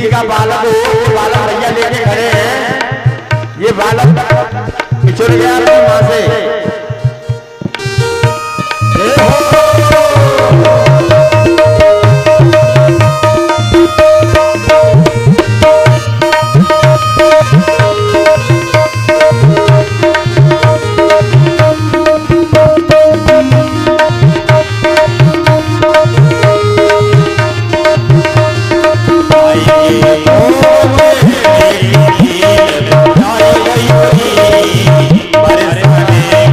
किसी का बालक हो तो बालक भैया लेके खड़े हैं। ये बालक पिछड़ गया अपनी माँ से। बरस में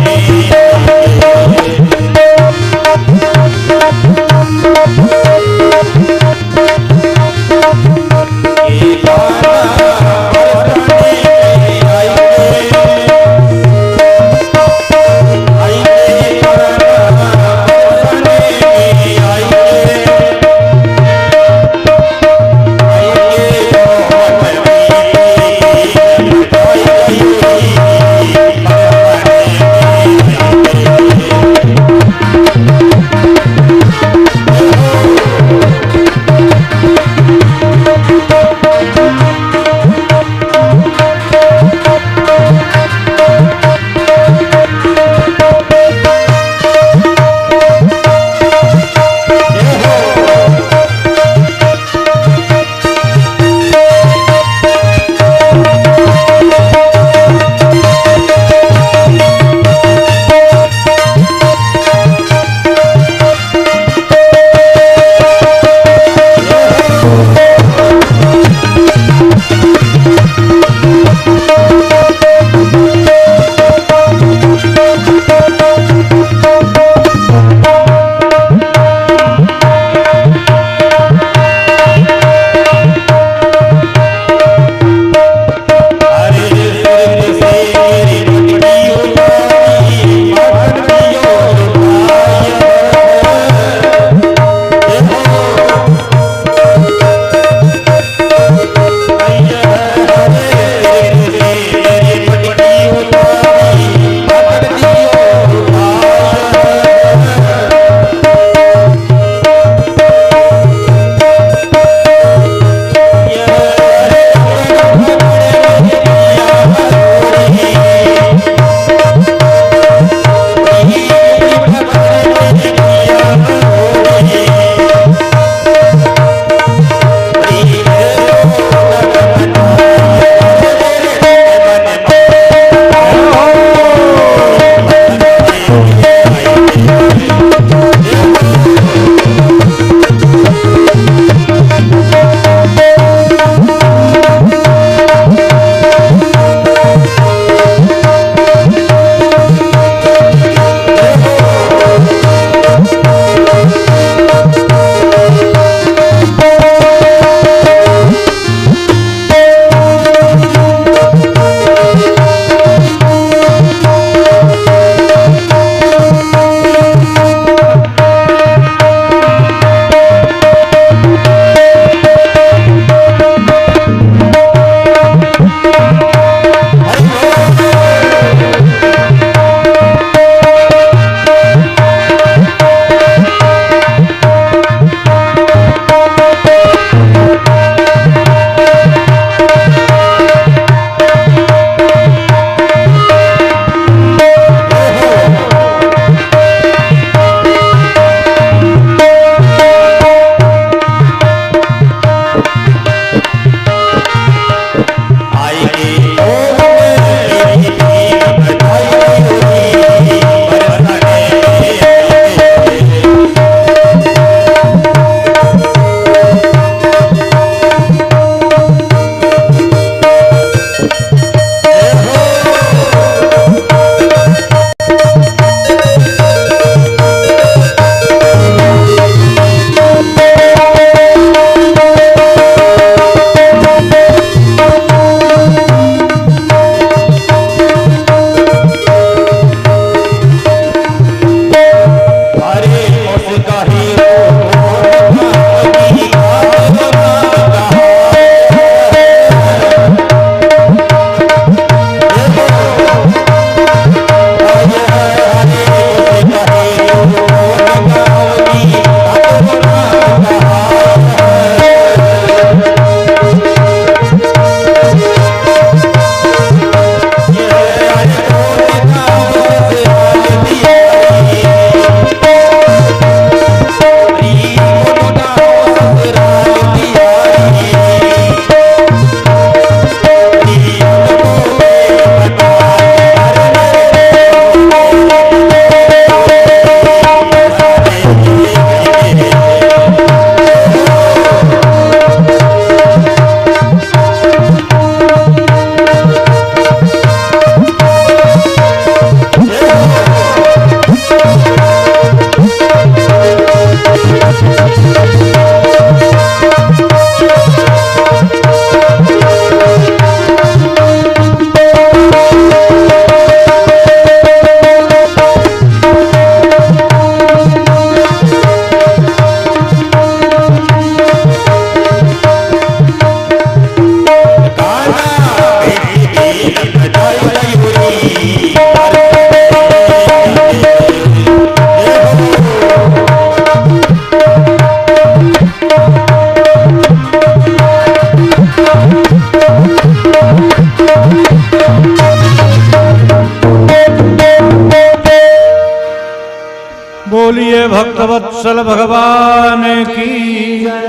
बोलिए भक्तवत्सल भगवान की जय।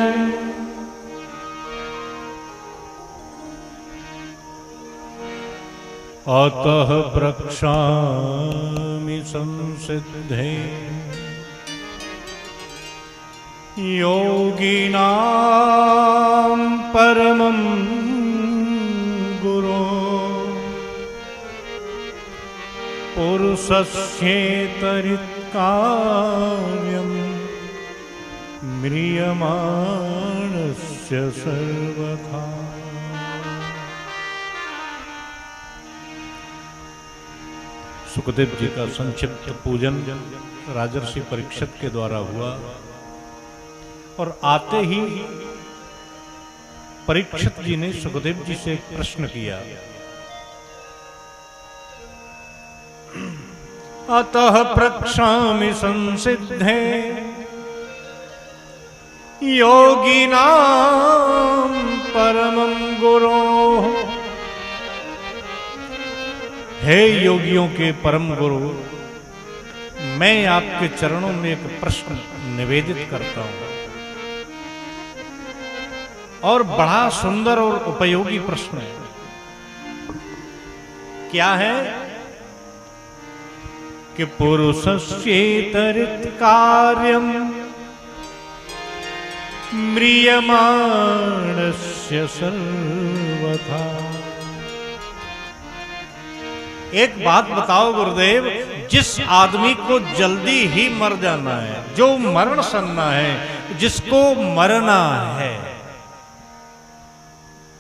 अतः प्रक्षामि संसिद्धे योगिनां परमं गुरो पुरुषस्येतरित्कार्यं म्रियमाणस्य सर्वथा। सुखदेव जी का संक्षिप्त पूजन राजर्षि परीक्षित के द्वारा हुआ और आते ही परीक्षित जी ने सुखदेव जी से एक प्रश्न किया। अतः प्रक्षामि संसिद्धे योगिनां परमं गुरो। हे योगियों के परम गुरु, मैं आपके चरणों में एक प्रश्न निवेदित करता हूं और बड़ा सुंदर और उपयोगी प्रश्न है। क्या है कि पुरुषस्येतरित कार्यम म्रियमाणस्य सर्वथा। एक बात बताओ गुरुदेव, जिस आदमी को जल्दी ही मर जाना है, जो मरण सन्ना है, जिसको मरना है,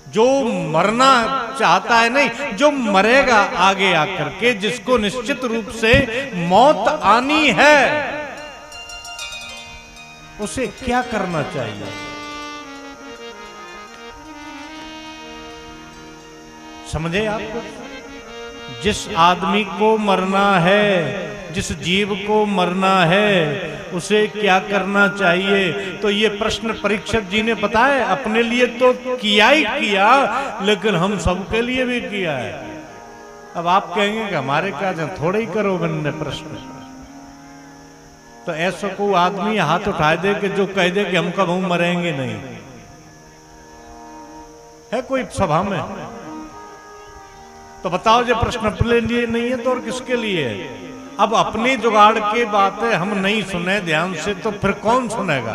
जो मरना चाहता है, नहीं जो मरेगा आगे आकर के, जिसको निश्चित रूप से मौत आनी है, उसे क्या करना चाहिए? समझे आप? जिस आदमी को मरना है, जिस जीव को मरना है, उसे क्या करना चाहिए? तो ये प्रश्न परीक्षित जी ने बताया, अपने लिए तो किया ही किया, लेकिन हम सबके लिए भी किया है। अब आप कहेंगे कि हमारे क्या थोड़े ही करो बनने प्रश्न। तो ऐसा कोई आदमी हाथ उठा दे कि जो कह दे कि हम कब मरेंगे नहीं, है कोई सभा में? तो बताओ, जो प्रश्न अपने लिए नहीं है तो और किसके लिए है? अब अपनी जुगाड़ की बातें हम नहीं सुने ध्यान से तो फिर कौन सुनेगा?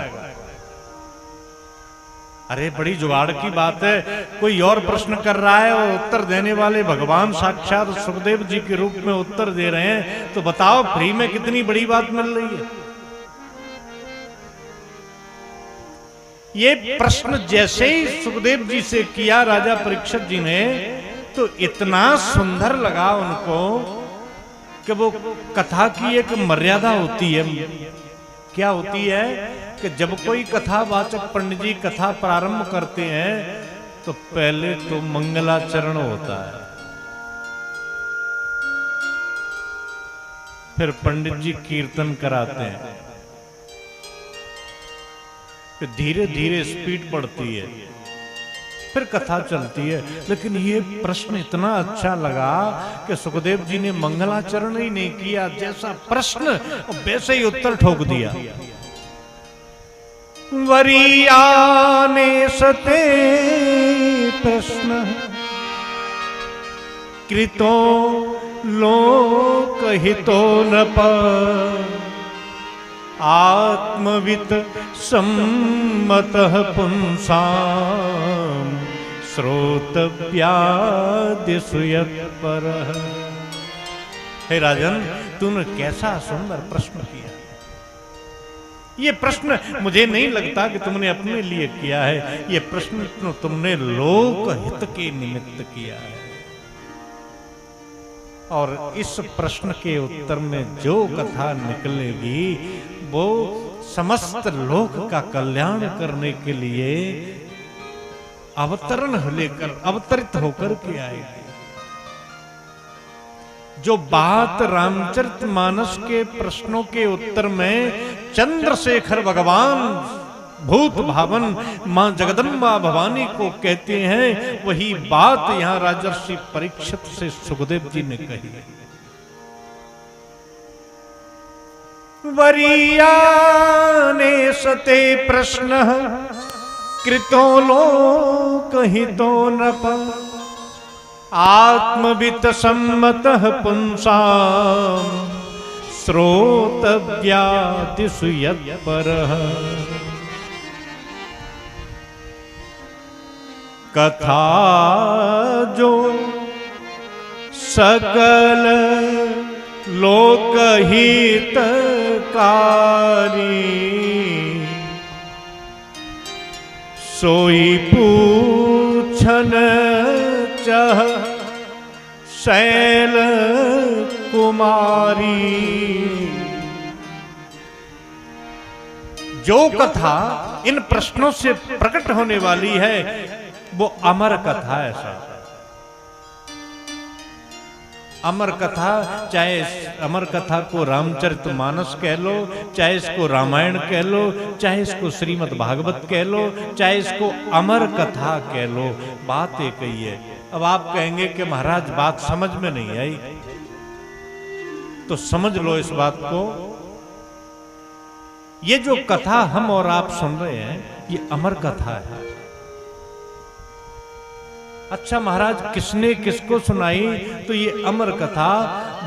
अरे बड़ी जुगाड़ की बात है, कोई और प्रश्न कर रहा है और उत्तर देने वाले भगवान साक्षात सुखदेव जी के रूप में उत्तर दे रहे हैं, तो बताओ फ्री में कितनी बड़ी बात मिल रही है। ये प्रश्न जैसे ही सुखदेव जी से किया राजा परीक्षित जी ने, तो इतना सुंदर लगा उनको कि वो कथा की एक मर्यादा होती है। क्या होती है कि जब कोई कथावाचक पंडित जी कथा प्रारंभ करते हैं तो पहले तो मंगलाचरण होता है, फिर पंडित जी कीर्तन कराते हैं, फिर धीरे धीरे स्पीड बढ़ती है, फिर कथा चलती है। लेकिन ये प्रश्न इतना अच्छा लगा कि सुखदेव जी ने मंगलाचरण ही नहीं किया, जैसा प्रश्न वैसे ही उत्तर ठोक दिया। वरीयाने सते प्रश्न कृतो लोकहितो नप आत्मवित सम्मतः पुंसाम श्रोतव्यादिषु यत्परः। हे राजन, तूने कैसा सुंदर प्रश्न किया। ये प्रश्न मुझे नहीं लगता कि तुमने अपने लिए किया है, ये प्रश्न तुमने लोक हित के निमित्त किया है। और इस प्रश्न के उत्तर में जो कथा निकलेगी वो समस्त लोक का कल्याण करने के लिए अवतरित होकर के आएगी। जो बात रामचरितमानस के प्रश्नों के उत्तर में चंद्रशेखर भगवान भूत भावन मां जगदम्बा भवानी को कहते हैं। वही बात यहां राजर्षि परीक्षित से सुखदेव जी ने कही। वरीयाने सते प्रश्न कृतो लोक हितो नृप आत्मवित सम्मतः पुंसाम श्रोतव्यादिषु यत्परः। कथा जो सकल लोकहितकारी सोई पूछन चह शैल कुमारी। जो कथा इन प्रश्नों से प्रकट होने वाली है वो अमर कथा है साहब। अमर कथा, चाहे अमर कथा को रामचरितमानस कह लो, चाहे इसको रामायण कह लो, चाहे इसको श्रीमद् भागवत कह लो, चाहे इसको अमर कथा कह लो, बात एक ही है। अब आप कहेंगे कि महाराज बात समझ में नहीं आई, तो समझ लो इस बात को। ये जो कथा हम और आप सुन रहे हैं ये अमर कथा है। अच्छा महाराज किसने किसको सुनाई? तो ये अमर कथा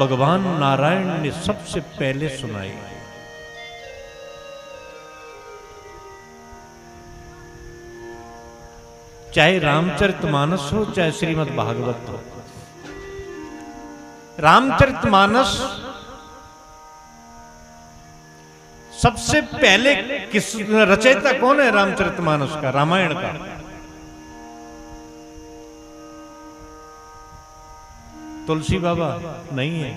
भगवान नारायण ने सबसे पहले सुनाई। चाहे रामचरितमानस हो चाहे श्रीमद् भागवत हो। रामचरितमानस सबसे पहले किस रचयिता कौन है रामचरितमानस का, रामायण का? तुलसी बाबा नहीं है।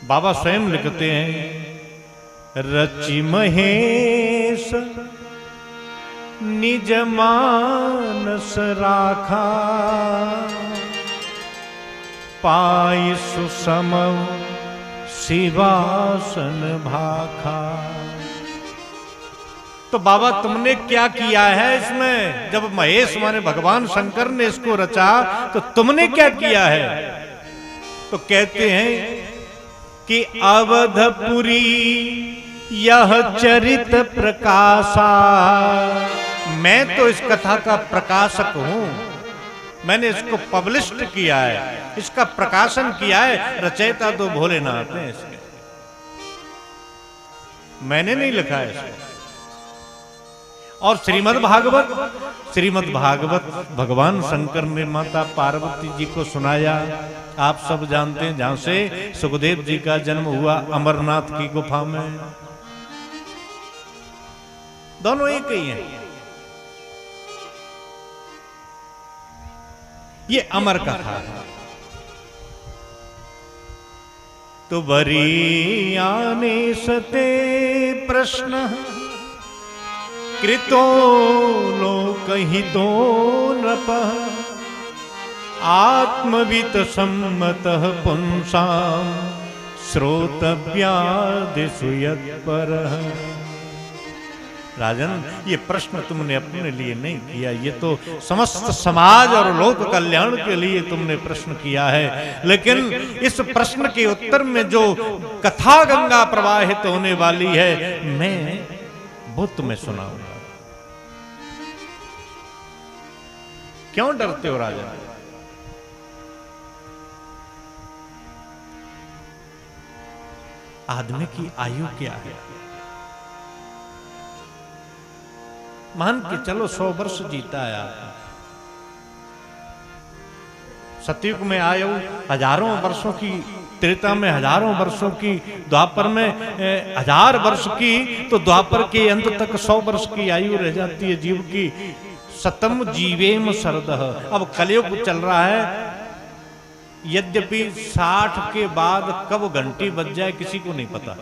बाबा स्वयं लिखते हैं, रचि महेश निज मानस राखा पाई सुसम शिवासन भाखा। तो बाबा तुमने क्या किया है इसमें? जब महेश माने भगवान शंकर ने इसको रचा तो तुमने क्या किया है? तो कहते हैं कि अवधपुरी यह चरित प्रकाशा। मैं तो इस कथा का प्रकाशक हूं, मैंने इसको पब्लिश्ड किया है, इसका प्रकाशन किया है। रचयिता तो भोलेनाथ हैं इसके, मैंने नहीं लिखा है इसको। और श्रीमद् भागवत भगवान शंकर ने माता पार्वती जी को सुनाया। आप सब जानते हैं जहां से सुखदेव जी का जन्म हुआ, अमरनाथ की गुफा में। दोनों एक ही हैं। ये अमर कथा है। तो वरीयाने सते प्रश्न कृतो लोकहितो नृपः आत्मवित सम्मतः पुंसां श्रोतव्यादिषु यत्परः। राजन, ये प्रश्न तुमने अपने लिए नहीं किया, ये तो समस्त समाज और लोक कल्याण के लिए तुमने प्रश्न किया है। लेकिन इस प्रश्न के उत्तर में जो कथा गंगा प्रवाहित होने वाली है, मैं वो तुम्हें सुनाऊंगा। क्यों डरते हो राजा? आदमी की आयु क्या है? मान के चलो 100 वर्ष जीता है आपने। सतयुग में आयु हजारों वर्षों की, त्रेता में हजारों वर्षों की, द्वापर में 1000 वर्ष की, तो द्वापर के अंत तक 100 वर्ष की आयु रह जाती है जीव की। सतम जीवेम शरदः। अब कलयुग चल रहा है, यद्यपि 60 के बाद कब घंटी बज जाए किसी को नहीं पता,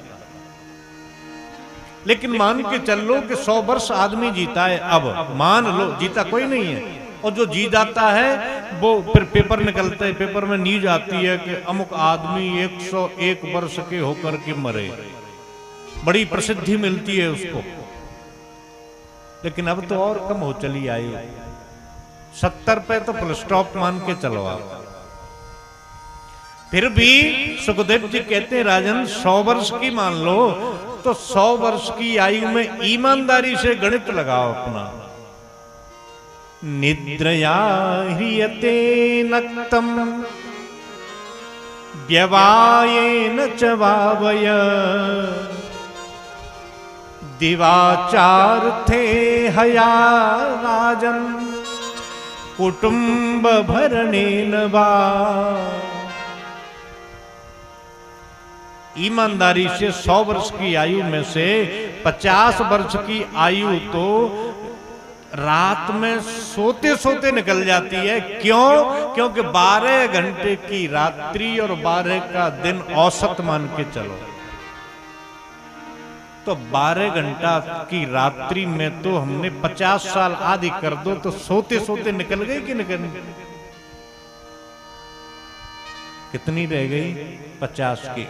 लेकिन मान के चल लो कि 100 वर्ष आदमी जीता है। अब मान लो जीता कोई नहीं है, और जो जी जाता है वो फिर पेपर निकलता है, पेपर में न्यूज आती है कि अमुक आदमी 101 वर्ष के होकर के मरे। बड़ी प्रसिद्धि मिलती है उसको। लेकिन अब तो और कम हो चली आयु, 70 पे तो फुल स्टॉप मान के चलो आप। फिर भी सुखदेव जी कहते हैं राजन 100 वर्ष की मान लो, तो 100 वर्ष की आयु में ईमानदारी से गणित लगाओ अपना। निद्रया ह्रियते नक्तम व्यवायेन च वावय दिवाचार्थे हया राजन कुटुंब भरणेन वा। ईमानदारी से 100 वर्ष की आयु में से 50 वर्ष की आयु तो रात में सोते सोते निकल जाती है। क्यों? क्योंकि 12 घंटे की रात्रि और 12 का दिन औसत मान के चलो, तो 12 घंटा की रात्रि में तो हमने 50 साल आदि कर दो, तो सोते सोते निकल गई कि निकल, कितनी रह गई? 50 की।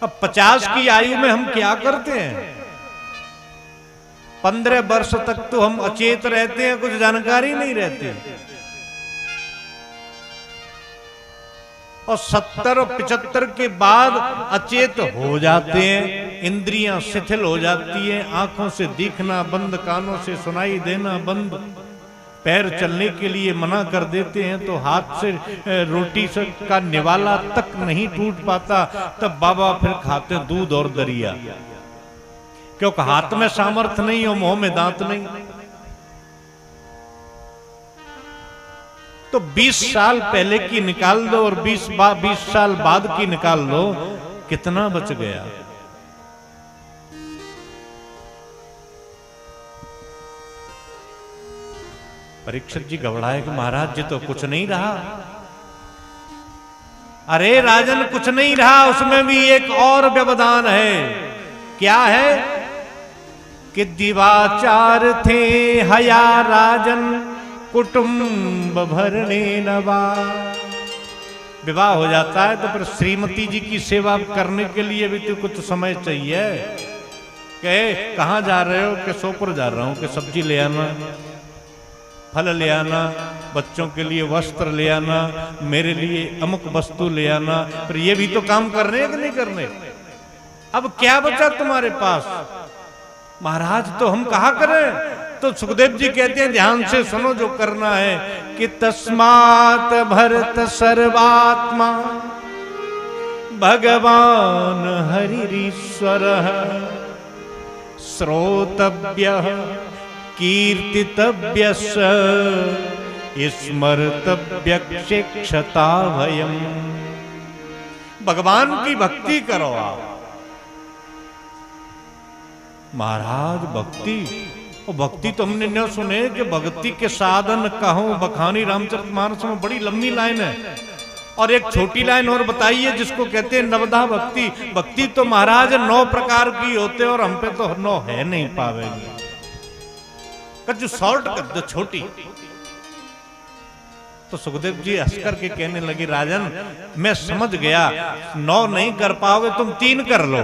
अब 50 की आयु में हम क्या करते हैं? 15 वर्ष तक तो हम अचेत रहते हैं, कुछ जानकारी नहीं रहती, और 70 और 75 के बाद अचेत हो जाते हैं, इंद्रियां शिथिल हो जाती हैं, आंखों से दिखना बंद, कानों से सुनाई देना बंद, पैर चलने के लिए मना कर देते हैं, तो हाथ से रोटी से का निवाला तक नहीं टूट पाता, तब बाबा फिर खाते दूध और दरिया, क्योंकि हाथ में सामर्थ्य नहीं और मुंह में दांत नहीं। तो 20 साल पहले की निकाल दो और 20 साल बाद की निकाल दो, कितना बच गया? परीक्षित जी घबराए कि महाराज जी तो कुछ नहीं रहा। अरे राजन कुछ नहीं रहा, उसमें भी एक और व्यवधान है। क्या है? कि दिवाचार थे हया राजन कुटुंब भरने नवा। विवाह हो जाता है तो फिर श्रीमती जी की सेवा करने के लिए भी तो कुछ समय चाहिए। कहे कहाँ जा रहे हो? कि सोपुर जा रहा हूं, कि सब्जी ले आना, फल ले आना, बच्चों के लिए वस्त्र ले आना, मेरे लिए अमुक वस्तु ले आना। फिर ये भी तो काम करने हैं कि नहीं करने? अब क्या बचा तुम्हारे पास? महाराज तो हम कहा करें? तो सुखदेव जी कहते हैं ध्यान से सुनो जो करना है, कि तस्मात् भरत सर्वात्मा भगवान हरिरीश्वरः श्रोतव्यः कीर्तितव्यस्य स्मर्तव्यक्षता भयम्। भगवान की भक्ति करो आप। महाराज भक्ति, और भक्ति तो हमने न सुने कि भक्ति के साधन कहूं बखानी रामचरितमानस में बड़ी लंबी लाइन है, और एक छोटी लाइन और बताइए जिसको कहते हैं नवधा भक्ति। भक्ति तो महाराज 9 प्रकार की होते और हम पे तो 9 है नहीं पावेंगे। जो शॉर्ट कर दो छोटी। तो सुखदेव जी हंस करके कहने लगे राजन मैं समझ गया, 9 नहीं कर पाओगे तुम 3 कर लो।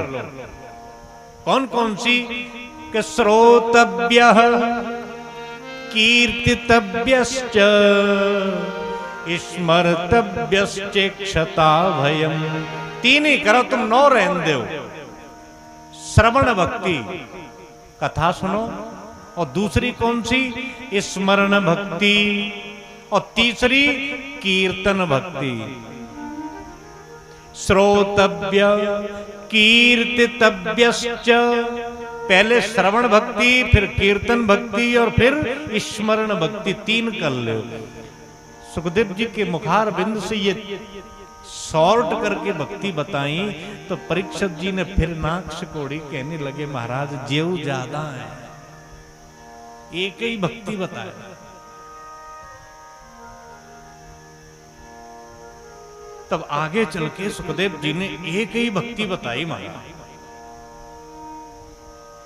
कौन कौन सी? कि श्रोतव्यः कीर्तितव्यश्च स्मर्तव्यश्चेक्षता भयम्। 3 ही करो तुम, 9 रहने दो। श्रवण भक्ति, कथा सुनो, और दूसरी कौन सी? स्मरण भक्ति, और तीसरी कीर्तन भक्ति। श्रोतव्य कीर्तितव्यश्च, पहले श्रवण भक्ति, फिर कीर्तन भक्ति, और फिर स्मरण भक्ति। 3 कर लो। सुखदेव जी के मुखार बिंद से ये शॉर्ट करके भक्ति बताई, तो परीक्षित जी ने फिर नाक सिकोड़ी, कहने लगे महाराज जेऊ ज्यादा है, एक ही भक्ति बताए। तब आगे चल के सुखदेव जी ने एक ही भक्ति बताई महाराज।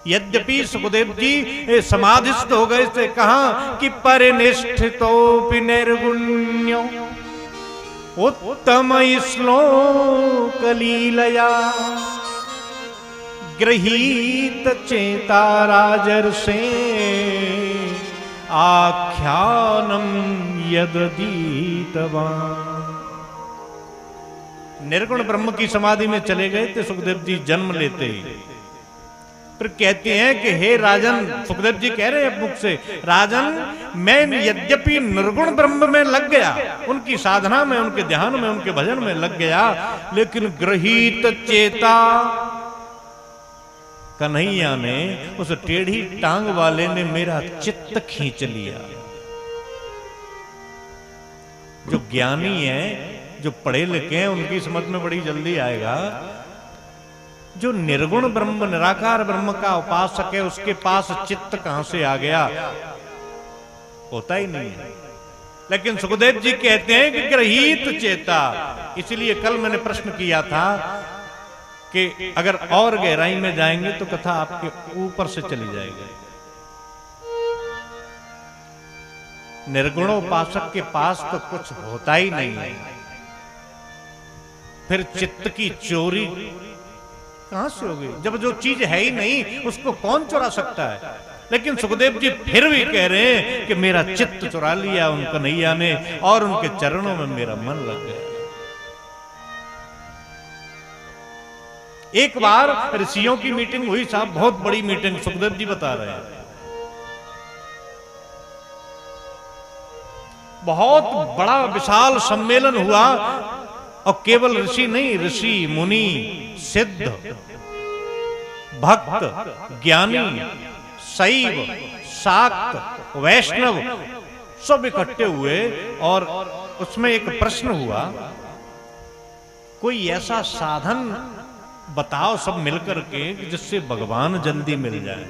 यद्यपि सुखदेव जी समाधिस्थ हो गए थे, कहा कि परिनिष्ठितोऽपि निर्गुण्यो उत्तम श्लोक लीलया गृहीत चेता राजर्षे आख्यानम यदीतवान। निर्गुण ब्रह्म की समाधि में चले गए थे सुखदेव जी जन्म लेते ही। फिर कहते हैं कि हे राजन, सुखदेव जी कह रहे हैं मुख से, राजन मैं यद्यपि निर्गुण ब्रह्म में लग गया, उनकी साधना में, उनके ध्यान में, उनके भजन में लग गया, लेकिन गृहीत चेता, कन्हैया ने, उस टेढ़ी टांग वाले ने मेरा चित्त खींच लिया। जो ज्ञानी है, जो पढ़े लिखे हैं, उनकी समझ में बड़ी जल्दी आएगा। जो निर्गुण ब्रह्म, निराकार ब्रह्म का उपासक है, उसके पास चित्त कहां से आ गया? होता ही नहीं है। लेकिन सुखदेव जी कहते हैं कि गृहीत चेता। इसलिए कल मैंने प्रश्न किया था कि अगर और गहराई में जाएंगे तो कथा आपके ऊपर से चली जाएगी। निर्गुणोपासक के पास तो कुछ होता ही नहीं है, फिर चित्त की चोरी कहां से होगी? जब जो चीज है ही नहीं, उसको कौन चुरा सकता है? लेकिन सुखदेव जी फिर भी कह रहे हैं कि मेरा चित्त चुरा लिया उन कन्हैया ने, और उनके चरणों में मेरा मन लग गया। एक बार ऋषियों की मीटिंग हुई साहब, बहुत बड़ी मीटिंग, सुखदेव जी बता रहे हैं। बहुत बड़ा विशाल सम्मेलन हुआ, और केवल ऋषि नहीं, ऋषि, मुनि, सिद्ध, भक्त, ज्ञानी, शैव, शाक्त, वैष्णव सब इकट्ठे हुए। और उसमें एक प्रश्न हुआ, कोई ऐसा साधन बताओ सब मिलकर के जिससे भगवान जल्दी मिल जाए।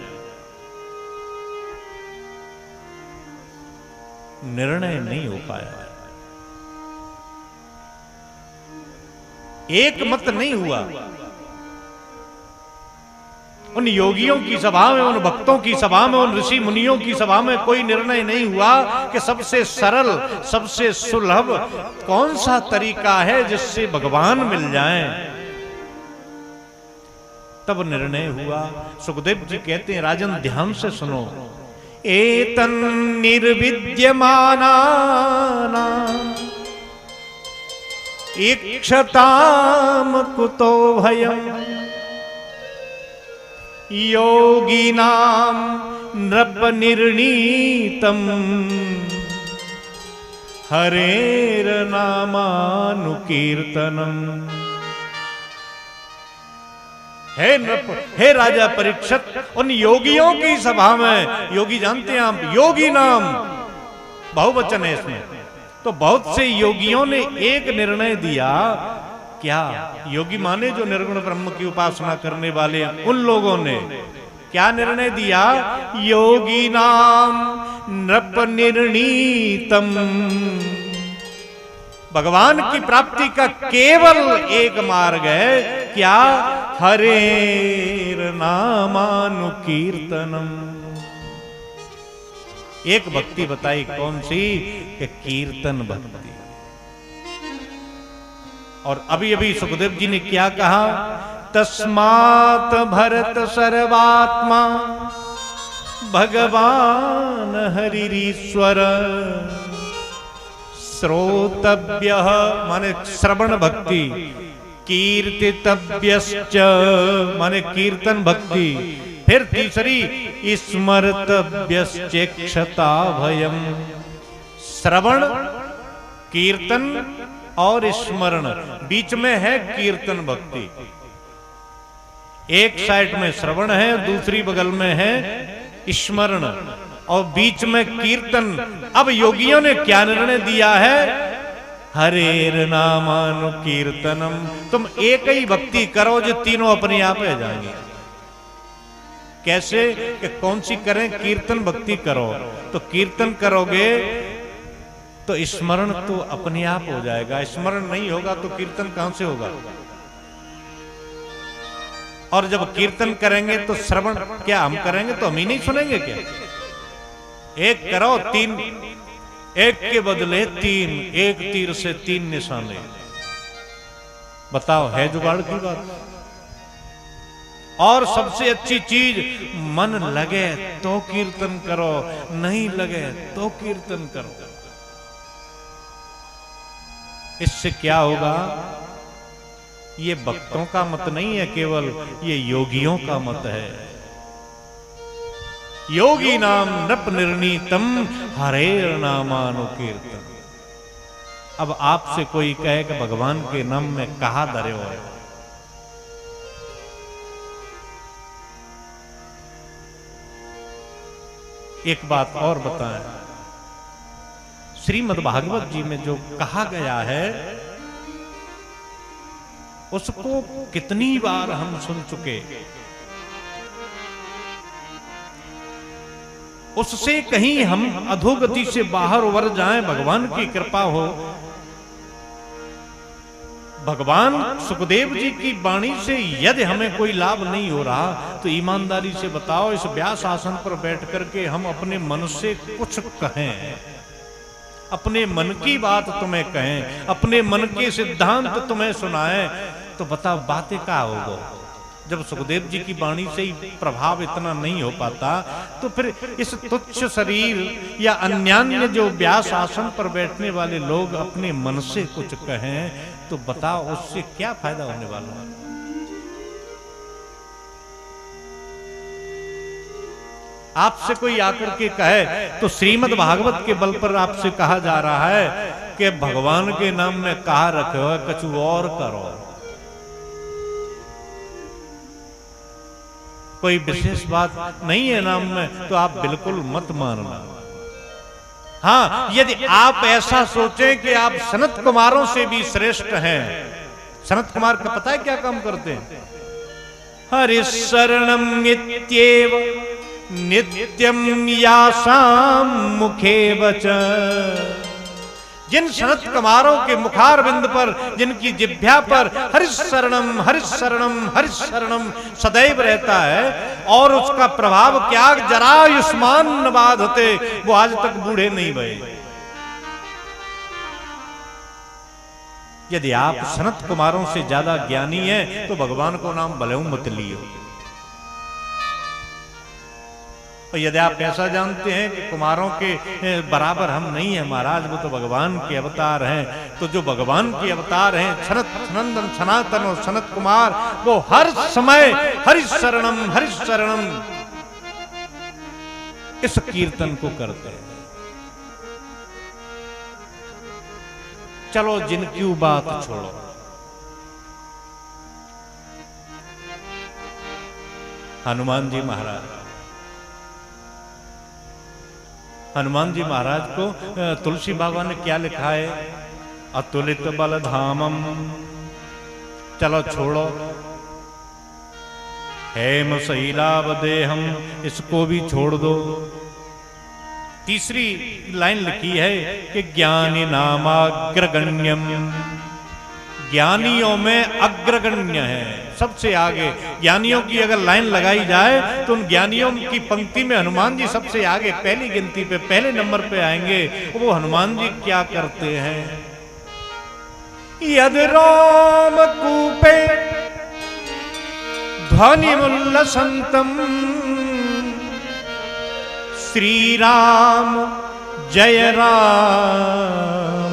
निर्णय नहीं हो पाया, एक मत नहीं हुआ। उन योगियों की सभा में, उन भक्तों की सभा में, उन ऋषि मुनियों की सभा में कोई निर्णय नहीं हुआ कि सबसे सरल, सबसे सुलभ कौन सा तरीका है जिससे भगवान मिल जाएं। तब निर्णय हुआ। सुखदेव जी कहते हैं, राजन ध्यान से सुनो, एतन निर्विद्यमाना इक्षताम कुतो भयम योगिनाम नृप निर्णीतम हरेर नामानुकीर्तनम। हे नृप, हे राजा परीक्षित, उन योगियों की सभा में, योगी जानते हैं आप, योगी नाम बहुवचन है इसमें, तो बहुत से योगियों ने एक निर्णय दिया। क्या? योगी माने जो निर्गुण ब्रह्म की उपासना करने वाले हैं, उन लोगों ने क्या निर्णय दिया? योगी नाम नृप निर्णीतम, भगवान की प्राप्ति का केवल एक मार्ग है। क्या? हरेर नामानुकीर्तनम। एक भक्ति बताई, कौन सी? कि कीर्तन भक्ति। और अभी अभी सुखदेव जी ने क्या कहा? तस्मात् भरत सर्वात्मा भगवान हरिरीश्वर श्रोतव्यः माने श्रवण भक्ति, कीर्तितव्यश्च माने कीर्तन भक्ति, फिर तीसरी स्मर्तव्यश्चेक्षता भयम। श्रवण, कीर्तन और स्मरण, बीच में है कीर्तन भक्ति। एक साइड में श्रवण है, दूसरी बगल में है स्मरण, और बीच में कीर्तन। अब योगियों ने क्या निर्णय दिया है? हरेर नामानुकीर्तनम। तुम एक ही भक्ति करो जो तीनों अपने आप रह जाएंगे। कैसे? कि कौन सी करें? कीर्तन भक्ति करो। तो कीर्तन करोगे तो स्मरण तो अपने आप हो जाएगा, स्मरण नहीं होगा तो कीर्तन कहां से होगा? और जब कीर्तन करेंगे तो श्रवण क्या हम करेंगे तो हम ही नहीं सुनेंगे क्या? एक करो, तीन, एक के बदले तीन, एक तीर से तीन निशाने। बताओ, है जुगाड़ की बात? और सबसे अच्छी चीज, मन लगे तो कीर्तन करो, नहीं लगे तो कीर्तन करो। इससे क्या होगा? ये भक्तों का मत नहीं है केवल, ये योगियों का मत है। योगी नाम नृप निर्णीतम हरेर नामानुकीर्तन। अब आपसे कोई कहे कि भगवान के नाम में कहा धरे हो है, एक बात और बताएं, श्रीमद् भागवत जी में जो कहा गया है उसको कितनी बार हम सुन चुके, उससे कहीं हम अधोगति से बाहर उबर जाएं, भगवान की कृपा हो। भगवान सुखदेव जी की वाणी से यदि हमें कोई लाभ नहीं हो रहा तो ईमानदारी से बताओ, इस व्यास आसन पर बैठ करके हम अपने मन से कुछ कहें, अपने मन की बात तुम्हें कहें, अपने मन के सिद्धांत तुम्हें सुनाएं, तो बताओ बातें क्या होगा? जब सुखदेव जी की वाणी से ही प्रभाव इतना नहीं हो पाता तो फिर इस तुच्छ शरीर या अन्यान्य जो व्यास आसन पर बैठने वाले लोग अपने मन से कुछ कहें तो बताओ उससे क्या फायदा होने वाला है? आपसे कोई आकर के कहे तो श्रीमद् भागवत के बल पर आपसे कहा जा रहा है कि भगवान के नाम में कहा रखो है, कछु और करो। कोई विशेष बात नहीं है नाम में तो आप बिल्कुल मत मानना। हाँ, यदि आप ऐसा सोचें कि आप सनत कुमारों से भी श्रेष्ठ हैं। सनत कुमार का पता है क्या काम करते हैं? हरिशरणम नित्येव नित्यम यासाम मुखे वचन। जिन सनत कुमारों के मुखार बिंद पर, जिनकी जिह्वा पर हरिशरणम हरिशरणम हरिशरणम सदैव रहता है और उसका प्रभाव क्या, जरा आयुष्मान न बाधते, वो आज तक बूढ़े नहीं भये। यदि आप सनत कुमारों से ज्यादा ज्ञानी हैं तो भगवान को नाम भले मत लियो। और यदि आप ऐसा जानते हैं कि कुमारों के बराबर हम नहीं हैं महाराज, वो तो भगवान के अवतार हैं, तो जो भगवान के अवतार हैं सनत नंदन सनातन और सनत कुमार, वो हर समय हरिशरणम हरिशरणम इस कीर्तन को करते हैं। चलो जिनकी बात छोड़ो, हनुमान जी महाराज, हनुमान जी महाराज को तुलसी बाबा ने क्या लिखा है? अतुलित बलधामम। चलो छोड़ो, हेम शैलावदेहम, इसको भी छोड़ दो। तीसरी लाइन लिखी है कि ज्ञानी नामाग्रगण्यम, ज्ञानियों में अग्रगण्य है, सबसे आगे। ज्ञानियों की अगर लाइन लगाई जाए तो उन ज्ञानियों की पंक्ति में हनुमान जी सबसे आगे, पहली गिनती पे, पहले नंबर पे आएंगे। वो हनुमान जी क्या करते हैं? यद राम कूपे ध्वनि मुल्लसंतम, श्री राम जय राम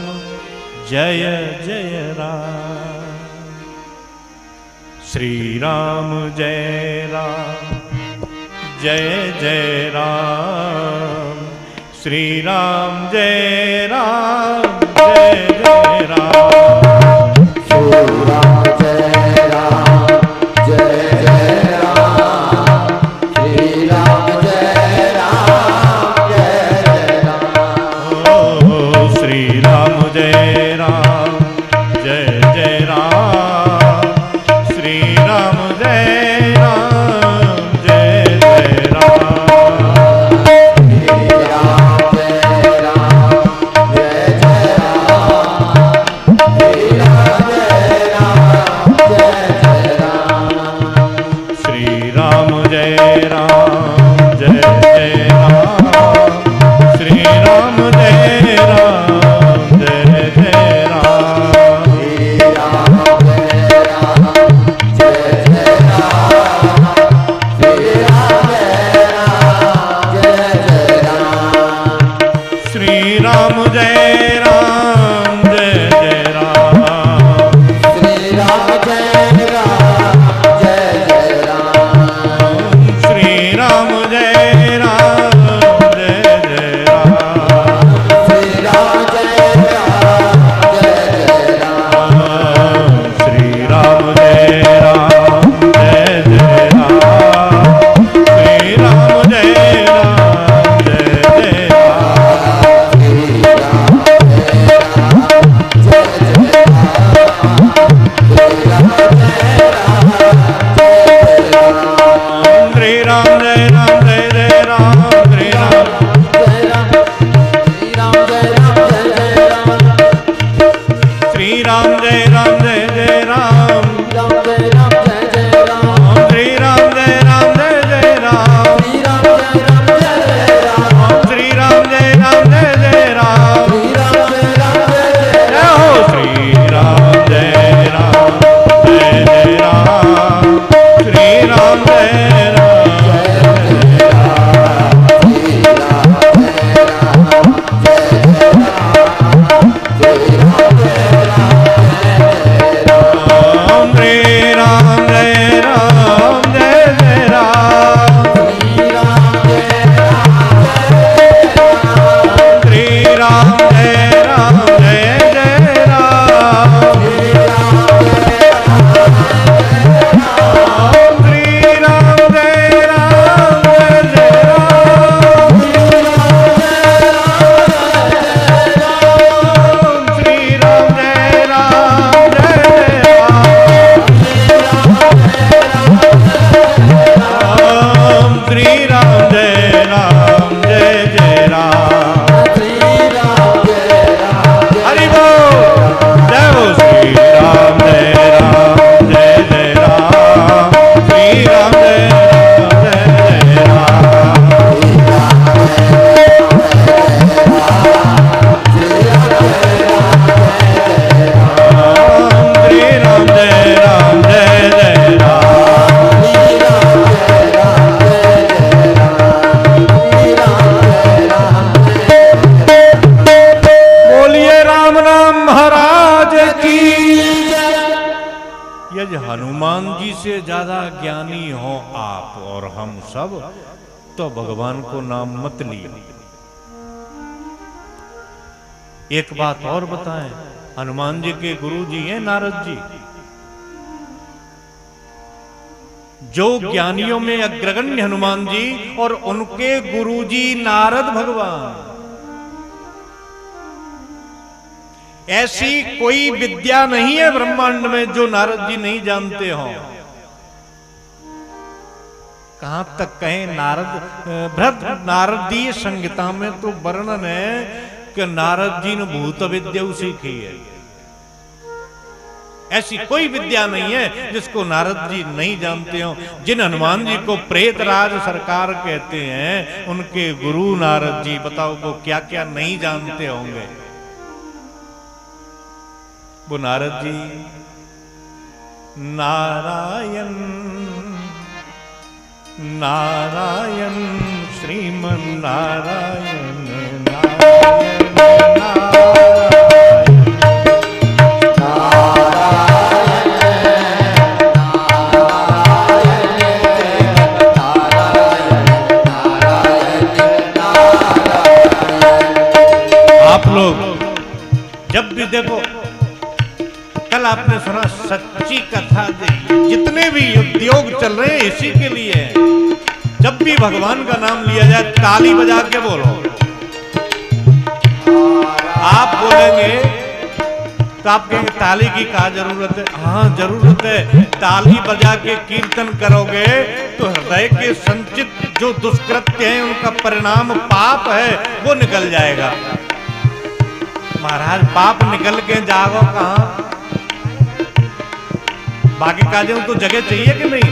जय जय राम, श्री राम जय राम जय जय राम, श्री राम जय राम जय जय राम, श्री राम जय राम जय जय राम, श्री राम जय राम जय जय राम। ओ श्री राम जय राम जय जय राम, श्री राम जय राम जय जय राम, श्री राम जय राम जय जय राम, श्री राम जय राम जय जय राम, श्री राम जय राम जय जय राम, श्री राम जय राम जय जय हनुमान जी से ज्यादा ज्ञानी हो आप और हम सब, तो भगवान को नाम मत लियो। एक बात और बताएं, हनुमान जी के गुरु जी हैं नारद जी, जो ज्ञानियों में अग्रगण्य हनुमान जी और उनके गुरु जी नारद भगवान। ऐसी कोई विद्या नहीं है ब्रह्मांड में जो नारद जी नहीं जानते हो। कहां तक कहें, नारद नारदीय संहिता में तो वर्णन है कि नारद जी ने भूत विद्या सीखी है। ऐसी कोई विद्या नहीं है जिसको नारद जी नहीं जानते हो। जिन हनुमान जी को प्रेतराज सरकार कहते हैं, उनके गुरु नारद जी, बताओ वो क्या क्या नहीं जानते होंगे। वो नारद जी नारायण नारायण श्रीमन नारायण नारायण नारायण। आप लोग जब भी देखो, कल आपने सुना सच्ची कथा, जितने भी उद्योग चल रहे हैं इसी के लिए है। जब भी भगवान का नाम लिया जाए ताली बजा के बोलो। आप बोलेंगे तो आप कहेंगे ताली की क्या जरूरत है? हाँ जरूरत है। ताली बजा के कीर्तन करोगे तो हृदय के संचित जो दुष्कृत्य हैं, उनका परिणाम पाप है, वो निकल जाएगा। महाराज पाप निकल के जाओ कहां? बाकी काजों तो जगह चाहिए कि नहीं?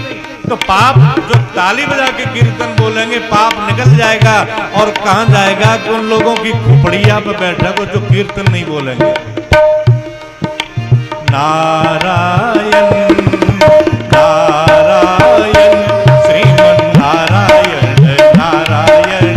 तो पाप जो ताली बजा के कीर्तन बोलेंगे पाप निकल जाएगा। और कहां जाएगा कि उन लोगों की खोपड़िया पे बैठा को जो कीर्तन नहीं बोलेंगे। नारायण नारायण श्रीमन नारायण नारायण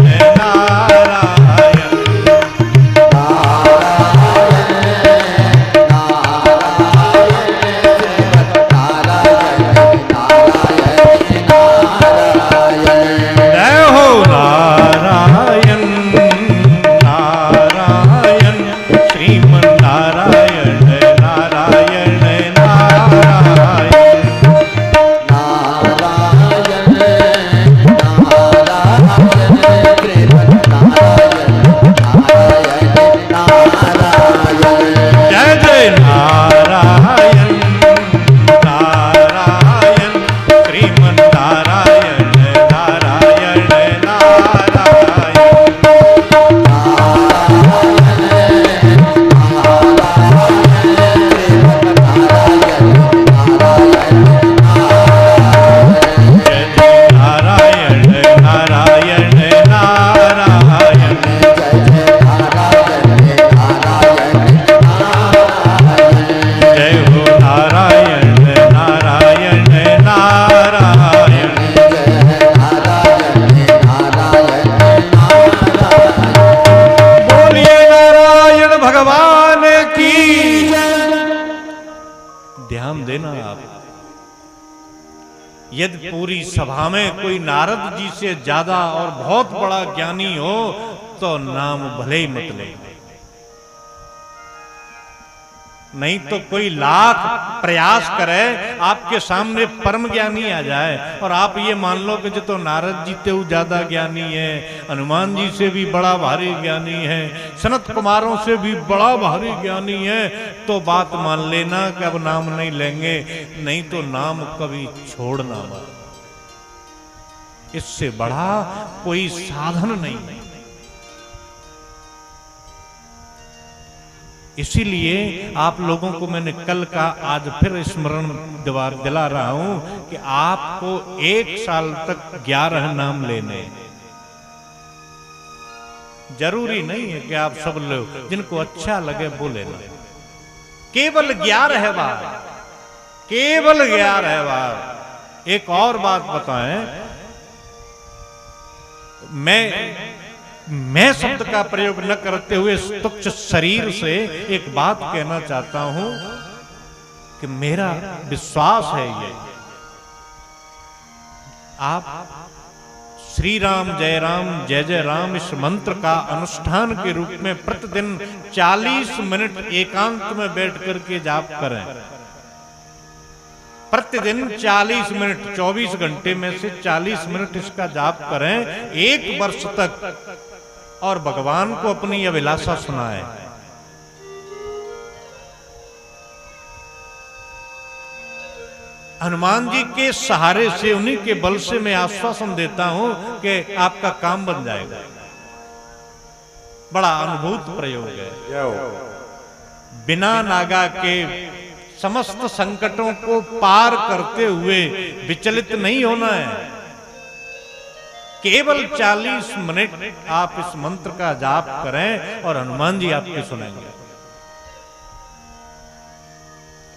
यदि पूरी सभा में कोई नारद जी से ज्यादा और बहुत बड़ा ज्ञानी हो तो नाम भले ही मत ले। नहीं तो कोई लाख प्रयास करे, आपके सामने परम ज्ञानी आ जाए और आप ये मान लो कि जो तो नारद जी तो ज्यादा ज्ञानी है, हनुमान जी से भी बड़ा भारी ज्ञानी है, सनत कुमारों से भी बड़ा भारी ज्ञानी है, तो बात मान लेना कि अब नाम नहीं लेंगे, नहीं तो नाम कभी छोड़ना मत। इससे बड़ा कोई साधन नहीं। इसीलिए आप लोगों को मैंने कल का आज फिर स्मरण दिला रहा हूं कि आपको 1 साल तक 11 नाम लेने। जरूरी नहीं है कि आप सब लोग, जिनको अच्छा लगे वो लेना। केवल 11 बार, केवल 11 बार। एक और बात बताएं, मैं शब्द का प्रयोग न करते हुए तुच्छ शरीर से एक बात कहना चाहता हूं कि मेरा विश्वास है ये, आप श्री राम जय जय राम इस मंत्र का अनुष्ठान के रूप में प्रतिदिन 40 मिनट एकांत में बैठ करके जाप करें। प्रतिदिन 40 मिनट, 24 घंटे में से 40 मिनट इसका जाप करें 1 वर्ष तक, और भगवान को अपनी अभिलाषा सुनाएं। हनुमान जी के सहारे से, उन्हीं के बल से मैं आश्वासन देता हूं कि आपका काम बन जाएगा। बड़ा अनुभूत प्रयोग है। बिना नागा के समस्त संकटों को पार करते हुए विचलित नहीं होना है। केवल 40 मिनट आप इस मंत्र का जाप करें और हनुमान जी आपके सुनेंगे।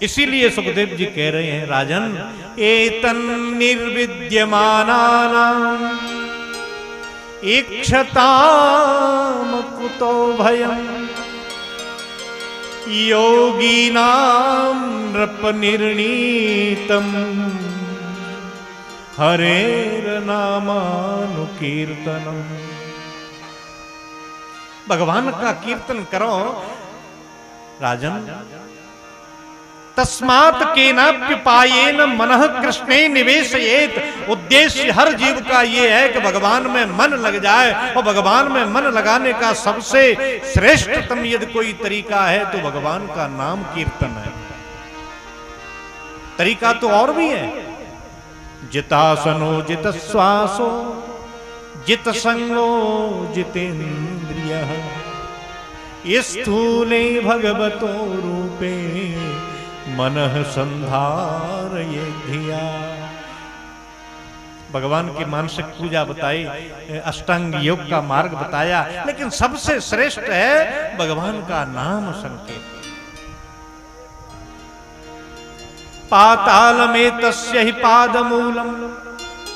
इसीलिए सुखदेव जी कह रहे हैं, राजन एतन निर्विद्यमानानां इक्षताम कुतो भयम् योगिनां नृपनिर्णीतम् हरेर नामानुकीर्तनम्। भगवान का कीर्तन करो राजन। तस्मात् केनाप्युपायेन मनः कृष्णे निवेशयेत। उद्देश्य हर जीव का ये है कि भगवान में मन लग जाए, और भगवान में मन लगाने का सबसे श्रेष्ठतम यदि कोई तरीका है तो भगवान का नाम कीर्तन है। तरीका तो और भी है। जितासनो जित श्वासो जित संगो जितेन्द्रियः स्थूले भगवतो रूपे मनः संधारये धिया। भगवान की मानसिक पूजा बताई, अष्टांग योग का मार्ग बताया, लेकिन सबसे श्रेष्ठ है भगवान का नाम संकीर्तन। पाताल में तस्य ही पादमूलम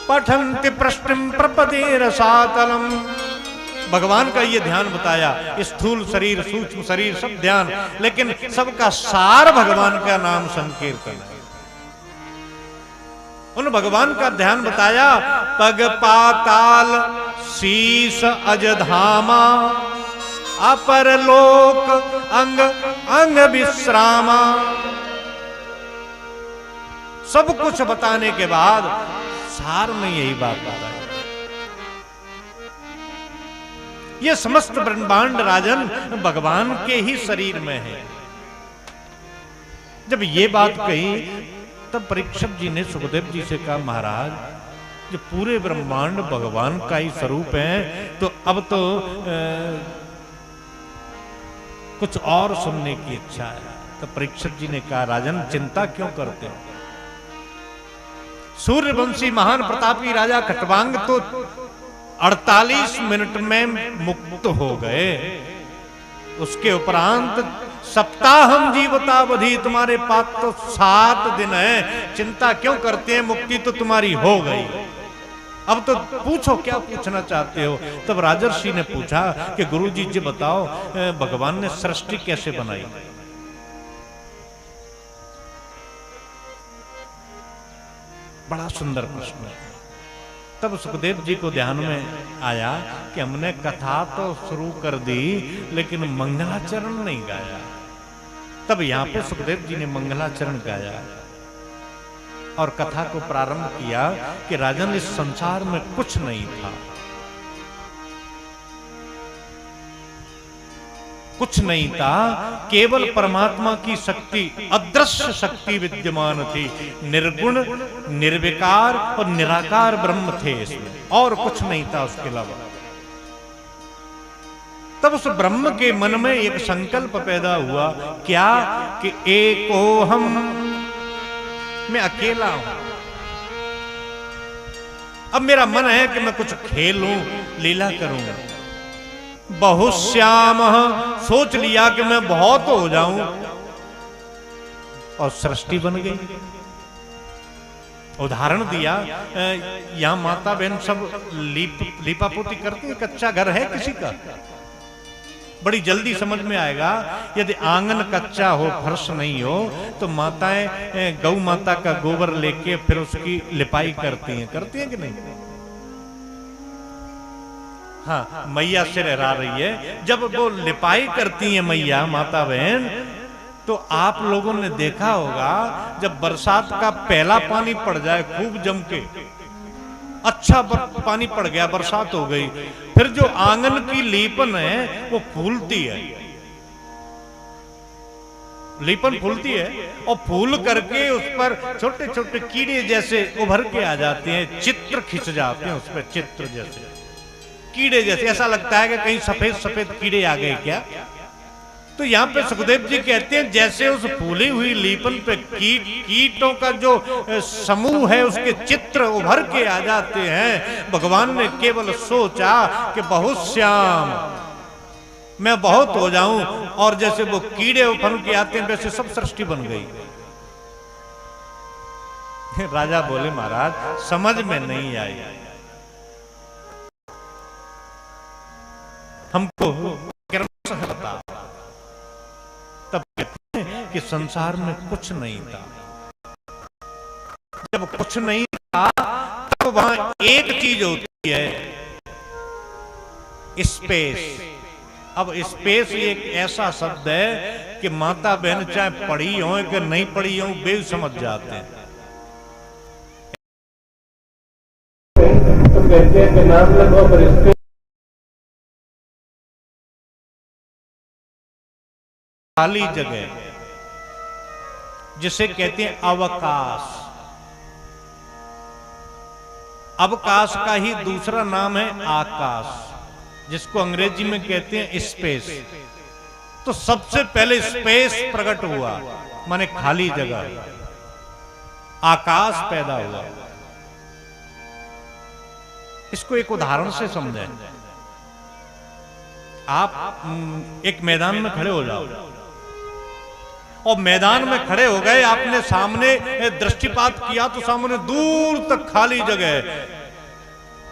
पठन्ति प्रश्निम प्रपदे रसातलम। भगवान का ये ध्यान बताया, स्थूल शरीर, सूक्ष्म शरीर, सब ध्यान, लेकिन सबका सार भगवान का नाम संकीर्तन है। उन भगवान का ध्यान बताया। पग पाताल शीस अजधामा अपर लोक अंग अंग विश्रामा। सब कुछ बताने के बाद सार में यही बात बताई, ये समस्त ब्रह्मांड राजन भगवान के ही शरीर में है। जब ये बात कही तब परीक्षित जी ने सुखदेव जी से कहा, महाराज जो पूरे ब्रह्मांड भगवान का ही स्वरूप है, तो अब तो कुछ और सुनने की इच्छा है। तो परीक्षित जी ने कहा, राजन चिंता क्यों करते हो? सूर्यवंशी महान प्रतापी राजा खट्वांग तो 48 मिनट में मुक्त हो गए। उसके उपरांत सप्ताहम जीवतावधि, तुम्हारे पास तो 7 दिन है, चिंता क्यों करते हैं? मुक्ति तो तुम्हारी हो गई, अब तो पूछो क्या पूछना चाहते हो। तब राजर्षि ने पूछा कि गुरुजी जी बताओ, भगवान ने सृष्टि कैसे बनाई? बड़ा सुंदर प्रश्न है। तब सुखदेव जी को ध्यान में आया कि हमने कथा तो शुरू कर दी लेकिन मंगलाचरण नहीं गाया। तब यहां पे सुखदेव जी ने मंगलाचरण गाया और कथा को प्रारंभ किया कि राजन इस संसार में कुछ नहीं था, कुछ नहीं था, केवल परमात्मा की शक्ति, अदृश्य शक्ति विद्यमान थी। निर्गुण, निर्विकार और निराकार ब्रह्म थे इसमें, और कुछ नहीं था उसके अलावा। तब उस ब्रह्म के मन में एक संकल्प पैदा हुआ, क्या कि एको हम, मैं अकेला हूं। अब मेरा मन है कि मैं कुछ खेलूं, लीला करूंगा। बहुश्याम, सोच लिया कि मैं बहुत हो जाऊं, और सृष्टि बन गई। उदाहरण दिया, यहां माता बहन सब लीपापोती करती है, कच्चा घर है किसी का? बड़ी जल्दी समझ में आएगा। यदि आंगन कच्चा हो, फर्श नहीं हो, तो माताएं गौ माता का गोबर लेके फिर उसकी लिपाई करती हैं कि नहीं? हाँ, मैया सिर लहरा रही है। जब वो लिपाई करती है मैया माता बहन, तो आप लोगों ने देखा होगा जब बरसात का पहला पानी पड़ जाए खूब जम के, अच्छा पानी पड़ गया, बरसात हो गई, फिर जो आंगन की लीपन है वो फूलती है, लीपन फूलती है, और फूल करके उस पर छोटे छोटे कीड़े जैसे उभर के आ जाते हैं, चित्र खिंच जाते हैं उस पर, चित्र जैसे, कीड़े जैसे। ऐसा लगता है कि कहीं सफेद सफेद कीड़े आ गए क्या। तो यहाँ पे सुखदेव जी कहते हैं जैसे उस फूली हुई लीपन पे कीटों का जो समूह है उसके चित्र उभर के आ जाते हैं। भगवान ने केवल सोचा कि बहुत श्याम, मैं बहुत हो जाऊं, और जैसे वो कीड़े उभर के आते हैं वैसे सब सृष्टि बन गई। राजा बोले महाराज समझ में नहीं आई, हमको बता। तब कहते हैं कि संसार में कुछ नहीं था। जब कुछ नहीं था तो वहां एक चीज होती है, स्पेस। अब स्पेस एक ऐसा शब्द है कि माता बहन चाहे पढ़ी हो कि नहीं पढ़ी हो वे समझ जाते हैं। तो कहते हैं कि नाम लगो पर स्पेस, खाली जगह जिसे कहते हैं अवकाश। अवकाश का ही दूसरा नाम है आकाश, जिसको अंग्रेजी में कहते हैं स्पेस। तो सबसे पहले स्पेस प्रकट हुआ, माने खाली जगह, आकाश पैदा हुआ। इसको एक उदाहरण से समझें। आप एक मैदान में खड़े हो जाओ, और मैदान में खड़े हो गए, आपने सामने दृष्टिपात किया तो सामने दूर तक खाली जगह है।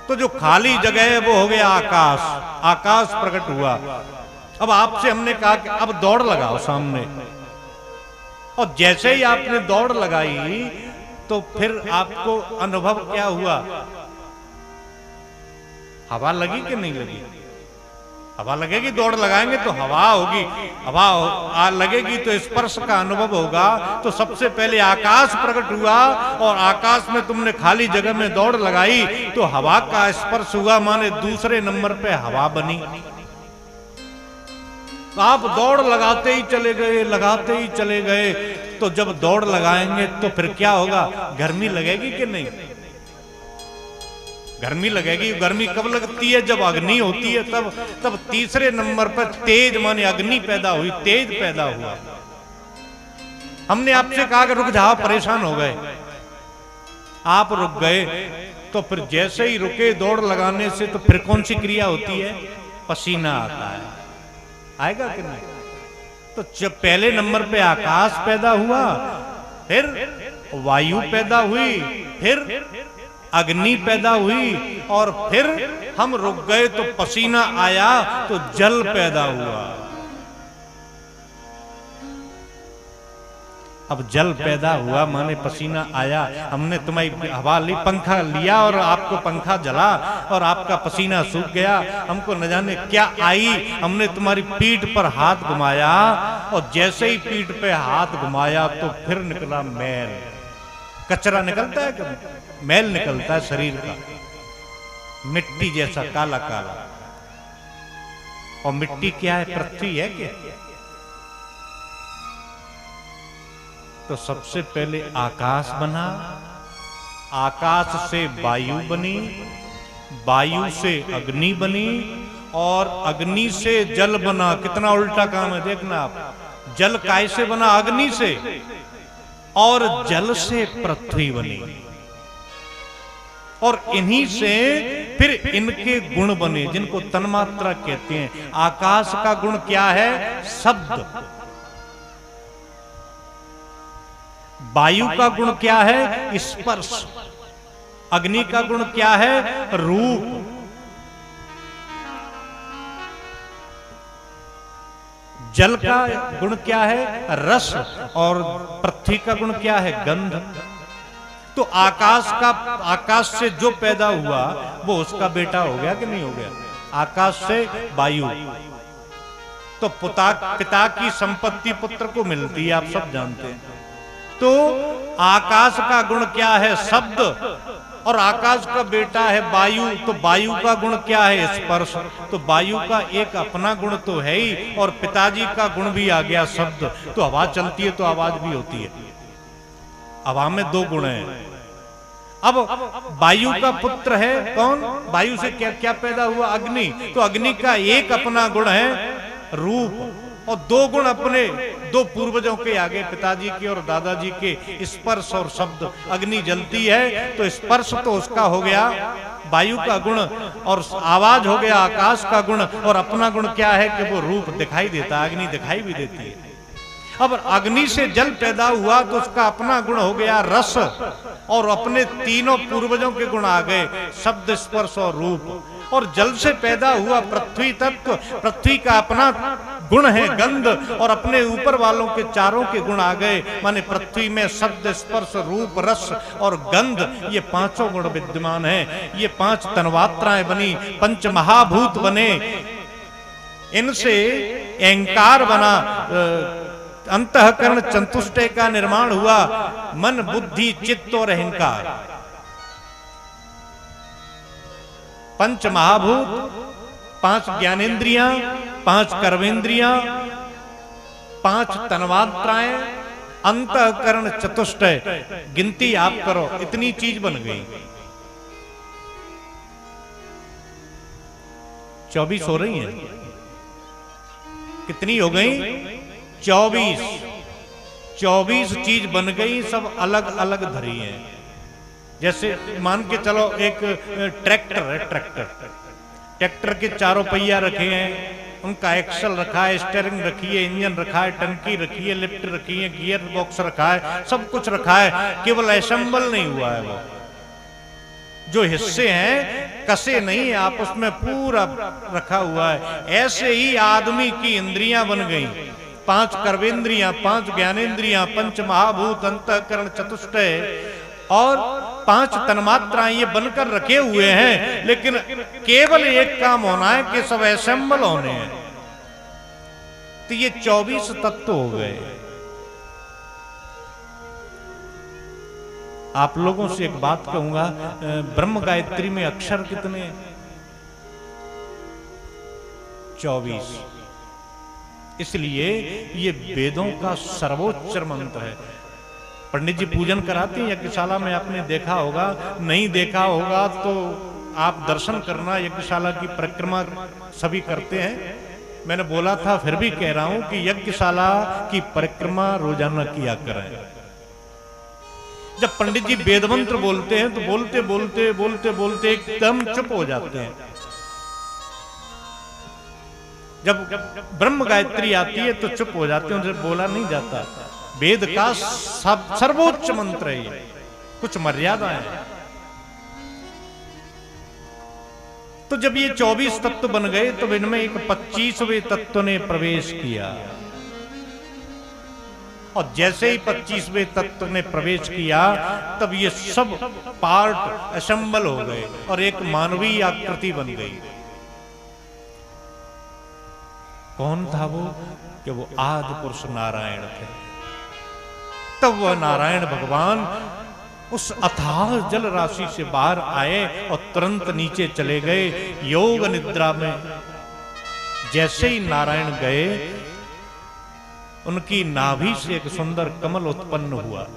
तो जो खाली जगह है वो हो गया आकाश, आकाश प्रकट हुआ। अब आपसे हमने कहा कि अब दौड़ लगाओ सामने, और जैसे ही आपने दौड़ लगाई तो फिर आपको अनुभव क्या हुआ? हवा लगी कि नहीं लगी? हवा लगेगी, दौड़ लगाएंगे तो हवा होगी, हवा लगेगी तो स्पर्श का अनुभव होगा। तो सबसे पहले आकाश प्रकट हुआ, और आकाश में तुमने खाली जगह में दौड़ लगाई तो हवा का स्पर्श हुआ, माने दूसरे नंबर पे हवा बनी। तो आप दौड़ लगाते ही चले गए, लगाते ही चले गए। तो जब दौड़ लगाएंगे तो फिर क्या होगा? गर्मी लगेगी कि नहीं? गर्मी लगेगी। गर्मी कब लगती है? जब अग्नि होती है, तब तीसरे नंबर पर तेज, माने अग्नि पैदा हुई, तेज पैदा हुआ। हमने आपसे कहा कि रुक जाओ, परेशान हो गए, आप रुक गए। तो फिर जैसे ही रुके दौड़ लगाने से, तो फिर कौन सी क्रिया होती है? पसीना आता है, आएगा कि नहीं? तो जब पहले नंबर पे आकाश पैदा हुआ, फिर वायु पैदा हुई, फिर अग्नि पैदा हुई, और फिर हम रुक गए तो पसीना आया तो जल पैदा हुआ। अब जल पैदा हुआ माने पसीना आया, हमने तुम्हारी हवा ली, पंखा लिया और आपको पंखा जला और आपका पसीना सूख गया। हमको न जाने क्या आई, हमने तुम्हारी पीठ पर हाथ घुमाया, और जैसे ही पीठ पे हाथ घुमाया तो फिर निकला मैल। कचरा निकलता है कभी? मैल निकलता है शरीर का, मिट्टी जैसा काला काला। और मिट्टी क्या है? पृथ्वी है क्या? तो सबसे पहले आकाश बना, आकाश से वायु बनी, वायु से अग्नि बनी, और अग्नि से जल बना। कितना उल्टा काम है देखना आप। जल कैसे बना? अग्नि से, और जल से पृथ्वी बनी, और इन्हीं से फिर इनके गुण बने, जिनको तन्मात्रा कहते हैं। आकाश का गुण क्या है? शब्द। वायु का गुण क्या है? स्पर्श। अग्नि का गुण क्या है? रूप। जल का गुण क्या है? रस। और पृथ्वी का गुण क्या है? गंध। तो आकाश से जो पैदा हुआ वो उसका बेटा हो गया कि नहीं हो गया? आकाश से वायु। तो पिता की संपत्ति पुत्र को मिलती है, आप सब जानते हैं। तो आकाश का गुण क्या है? शब्द। और आकाश का बेटा है वायु। तो वायु का गुण क्या है? स्पर्श। तो वायु का एक अपना गुण तो है ही, और पिताजी का गुण भी आ गया शब्द। तो हवा चलती है तो आवाज भी होती है। हवा में दो गुण हैं। अब वायु का पुत्र है कौन? वायु से क्या क्या पैदा हुआ? अग्नि। तो अग्नि का एक अपना गुण है रूप, और दो गुण अपने दो पूर्वजों के आगे, पिताजी के और दादाजी के, स्पर्श और शब्द। अग्नि जलती है तो स्पर्श तो उसका हो गया वायु का गुण, और आवाज हो गया आकाश का गुण, और अपना गुण क्या है कि वो रूप दिखाई देता, अग्नि दिखाई भी देती है। अब अग्नि से जल पैदा हुआ तो उसका अपना गुण हो गया रस, और अपने तीनों पूर्वजों के गुण आ गए शब्द, स्पर्श और रूप। और जल से पैदा हुआ पृथ्वी तत्व, पृथ्वी का अपना गुण है गंध, और अपने ऊपर वालों के चारों के गुण आ गए। माने पृथ्वी में शब्द, स्पर्श, रूप, रस और गंध, ये पांचों गुण विद्यमान हैं। ये पांच तन्मात्राएं बनी, पंच महाभूत बने, इनसे अहंकार बना, अंतःकरण चतुष्टय का निर्माण हुआ। मन, बुद्धि, चित्त और अहंकार, पंच महाभूत, पांच ज्ञानेन्द्रियां, पांच कर्मेंद्रियां, पांच तन्मात्राएं, अंतःकरण चतुष्टय। गिनती आप करो, इतनी चीज बन गई। 24 हो रही हैं। कितनी हो गई? 24 चीज बन गई, सब अलग अलग धरी हैं। जैसे मान के चलो एक ट्रैक्टर है, ट्रैक्टर के चारों पहिया रखे हैं, उनका एक्सल रखा है, स्टीयरिंग रखी है, इंजन रखा है, टंकी रखी है, लिफ्ट रखी है, गियर बॉक्स रखा है, सब कुछ रखा है, केवल असेंबल नहीं हुआ है। वो जो हिस्से हैं कसे नहीं है, आपस में पूरा रखा हुआ है। ऐसे ही आदमी की इंद्रियां बन गई, पांच कर्मेंद्रियां, पांच ज्ञानेन्द्रियां, पंच महाभूत, अंतःकरण चतुष्टय और पांच तन्मात्राएं, ये बनकर रखे हुए हैं। लेकिन केवल एक काम होना है कि सब असेंबल होने हैं। तो ये 24 तत्व हो गए। आप लोगों से एक बात कहूंगा, ब्रह्म गायत्री में अक्षर कितने? 24। इसलिए ये वेदों का सर्वोच्च मंत्र है। पंडित जी पूजन कराते हैं यज्ञशाला में, आपने देखा होगा, नहीं देखा होगा तो आप दर्शन करना। यज्ञशाला की परिक्रमा सभी करते हैं। मैंने बोला था, फिर भी कह रहा हूं कि यज्ञशाला की परिक्रमा रोजाना किया करें। जब पंडित जी वेद मंत्र बोलते हैं तो बोलते बोलते बोलते बोलते एकदम चुप हो जाते हैं। जब ब्रह्म गायत्री आती है तो चुप हो जाते हैं, उनसे बोला नहीं जाता। वेद का सर्वोच्च मंत्र है ये, कुछ मर्यादा है। तो जब ये 24 तत्व बन गए तो इनमें एक 25वें तत्व ने प्रवेश किया, और जैसे ही 25वें तत्व ने प्रवेश किया तब ये सब पार्ट असेंबल हो गए और एक मानवीय आकृति बन गई। कौन था वो? कि वो आदि पुरुष नारायण थे। तब वह नारायण भगवान उस अथाह जल राशि से बाहर आए और तुरंत नीचे चले गए योग निद्रा में। जैसे ही नारायण गए, उनकी नाभि से एक सुंदर कमल उत्पन्न हुआ।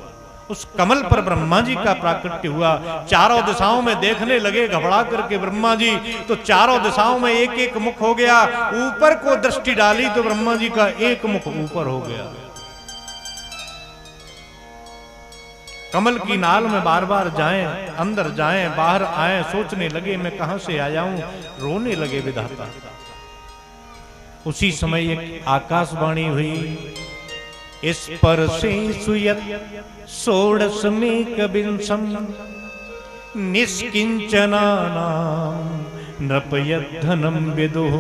उस कमल पर ब्रह्मा जी का प्राकट्य हुआ। चारों दिशाओं में देखने लगे घबरा करके ब्रह्मा जी, तो चारों दिशाओं में एक एक मुख हो गया। ऊपर को दृष्टि डाली तो ब्रह्मा जी का एक मुख ऊपर हो गया। कमल की नाल में बार बार जाएं, अंदर जाएं, बाहर आए, सोचने लगे मैं कहां से आया हूं, रोने लगे विधाता। उसी समय एक आकाशवाणी हुई, इस पर से सुयत षोडश में कबिंसम निष्किंचना नाम नृपयत धनम विदुः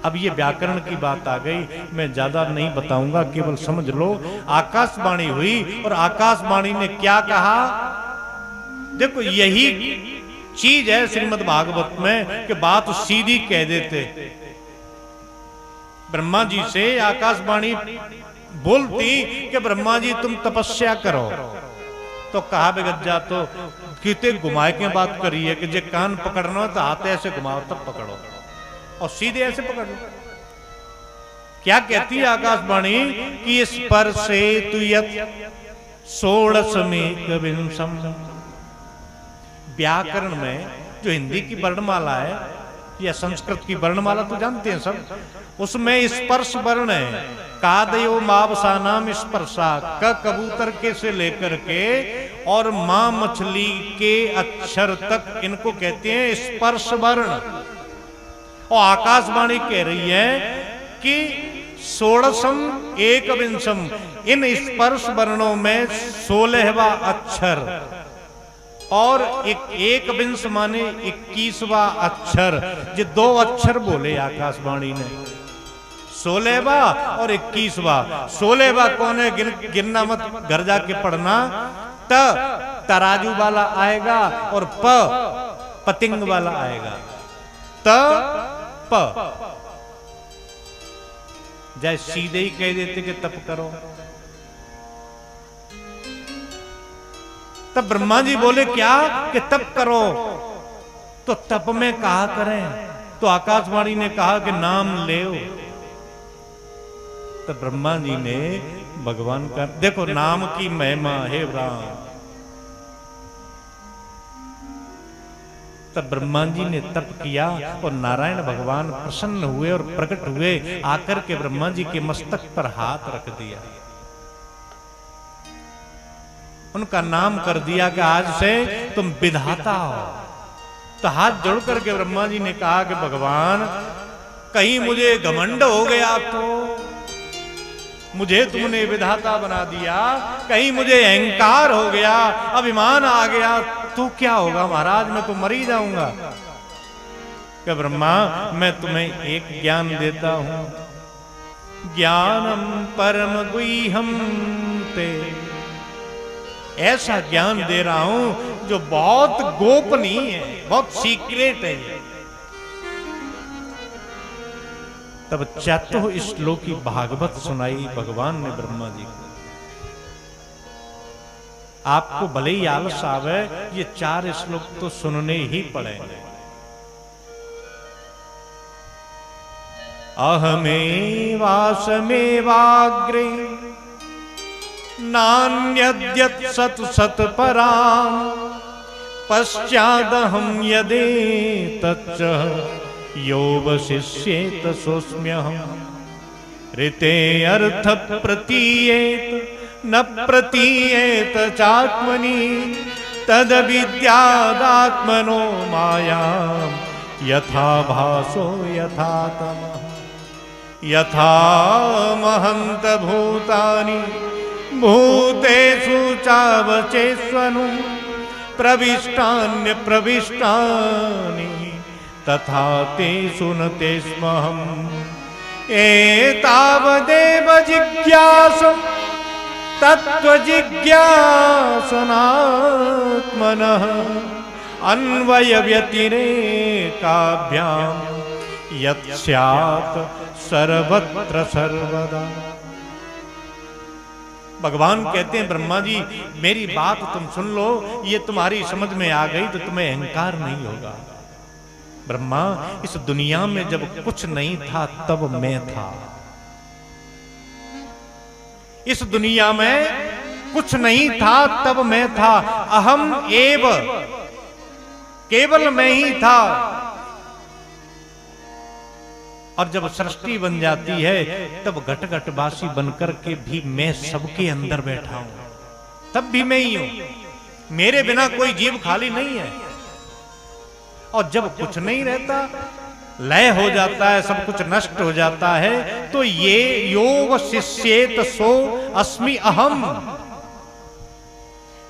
अब ये व्याकरण की बात आ गई, मैं ज्यादा नहीं बताऊंगा, केवल समझ लो। आकाशवाणी हुई और आकाशवाणी ने क्या कहा? देखो यही चीज है श्रीमद् भागवत में कि बात सीधी कह देते। ब्रह्मा जी से आकाशवाणी बोलती कि ब्रह्मा जी तुम तपस्या करो, तो कहा बेगज्जा तो कितने घुमाए के बात करी है कि जे कान पकड़ना हो तो हाथ ऐसे घुमाओ तब पकड़ो और सीधे ऐसे पकड़ लो। क्या कहती है आकाशवाणी कि स्पर्शे तु यत् षोडशमेकविंशम्। व्याकरण में जो हिंदी की वर्णमाला है या संस्कृत की वर्णमाला तो जानते हैं सब, उसमें स्पर्श वर्ण है। कादयो मावसानाम स्पर्शा, क कबूतर के से लेकर के और मां मछली के अक्षर तक इनको कहते हैं स्पर्श वर्ण। और आकाशवाणी कह रही है कि षोडशम एकविंशम, इन स्पर्श वर्णों में 16वां अक्षर और एक विंश माने 21वां अक्षर, ये 2 अक्षर बोले आकाशवाणी ने, 16वां और 21वां। 16वां कौन है गिनना मत, घर जाके पढ़ना। त तराजू वाला आएगा और पतिंग वाला आएगा। त प जय सीधे ही कह देते कि तप करो। तब ब्रह्मा जी बोले क्या कि तप करो, तो तप में कहा करें? तो आकाशवाणी ने कहा कि नाम ले। तो ब्रह्मा जी ने भगवान का देखो नाम की महिमा है राम। तब ब्रह्मा जी ने तप किया और नारायण भगवान प्रसन्न हुए और प्रकट हुए, आकर के ब्रह्मा जी के मस्तक पर हाथ रख दिया, उनका नाम कर दिया कि आज से तुम विधाता हो। तो हाथ जोड़ करके ब्रह्मा जी ने कहा कि भगवान कहीं मुझे घमंड हो गया तो मुझे तुमने विधाता बना दिया, कहीं मुझे अहंकार हो गया, अभिमान आ गया तो क्या होगा महाराज, मैं तो मर ही जाऊंगा। कि ब्रह्मा मैं तुम्हें एक ज्ञान देता हूं, ज्ञानम परम गुह्यम ते, ऐसा ज्ञान दे रहा हूं जो बहुत गोपनीय है, बहुत सीक्रेट है। तब चतुः श्लोकी भागवत सुनाई भगवान ने ब्रह्मा जी को। आपको भले ही आलस आवे, ये 4 श्लोक तो सुनने ही पड़ेंगे। अहमेवासमेवाग्रे नान्यद्यत् सत् सत् परां पश्चादहं यदेतच्च योऽवशिष्येत सोऽस्म्यहम्। ऋते अर्थ प्रतीयेत न प्रतीयेत चात्मनि, तदविद्यादात्मनो मायां यथा भासो यथा तमः। यथा महन्त भूतानि भूतेषु चावचेष्वनु, प्रविष्टान्य प्रविष्टानि तथा तेषु न तेष्वहम्। एतावदेव जिज्ञासु तत्त्वजिज्ञासनात्मनः अन्वयव्यतिरेकाभ्यां यत् स्यात् सर्वत्र सर्वदा। भगवान कहते हैं ब्रह्मा जी मेरी बात तुम सुन लो, ये तुम्हारी समझ में आ गई तो तुम्हें अहंकार नहीं होगा। ब्रह्मा इस दुनिया में जब कुछ नहीं था तब मैं था। इस दुनिया में कुछ नहीं था तब मैं था। अहम एव, केवल मैं ही था। और जब सृष्टि बन जाती है तब घट घटवासी बनकर के भी मैं सबके अंदर बैठा हूं, तब भी मैं ही हूं। मेरे बिना कोई जीव खाली नहीं है। और जब कुछ नहीं रहता, लय हो जाता है, सब कुछ नष्ट हो जाता है, तो ये योग शिष्येत सो अस्मि अहम।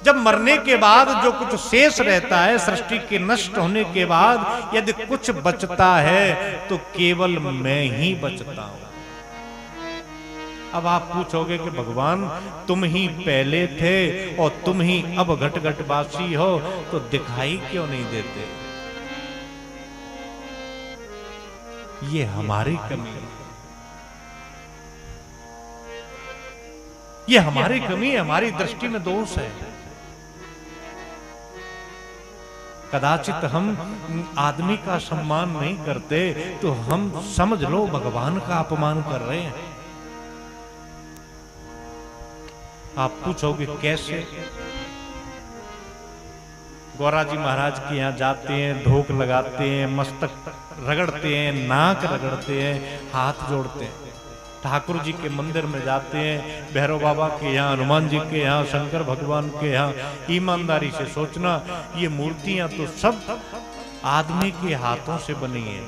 जब मरने के बाद जो कुछ शेष रहता है, सृष्टि के नष्ट होने के बाद यदि कुछ बचता है तो केवल मैं ही बचता हूं। अब आप पूछोगे कि भगवान तुम ही पहले थे और तुम ही अब घट घटवासी हो, तो दिखाई क्यों नहीं देते? ये हमारी कमी है, ये हमारी कमी है, हमारी दृष्टि में दोष है। कदाचित हम आदमी का सम्मान नहीं करते तो हम समझ लो भगवान का अपमान कर रहे हैं। आप पूछोगे कैसे? गौरा जी महाराज के यहाँ जाते हैं, धोख लगाते हैं, मस्तक रगड़ते हैं, नाक रगड़ते हैं, हाथ जोड़ते हैं। ठाकुर जी के मंदिर में जाते हैं, भैरव बाबा के यहाँ, हनुमान जी के यहाँ, शंकर भगवान के यहाँ। ईमानदारी से सोचना, ये मूर्तियां तो सब आदमी के हाथों से बनी है,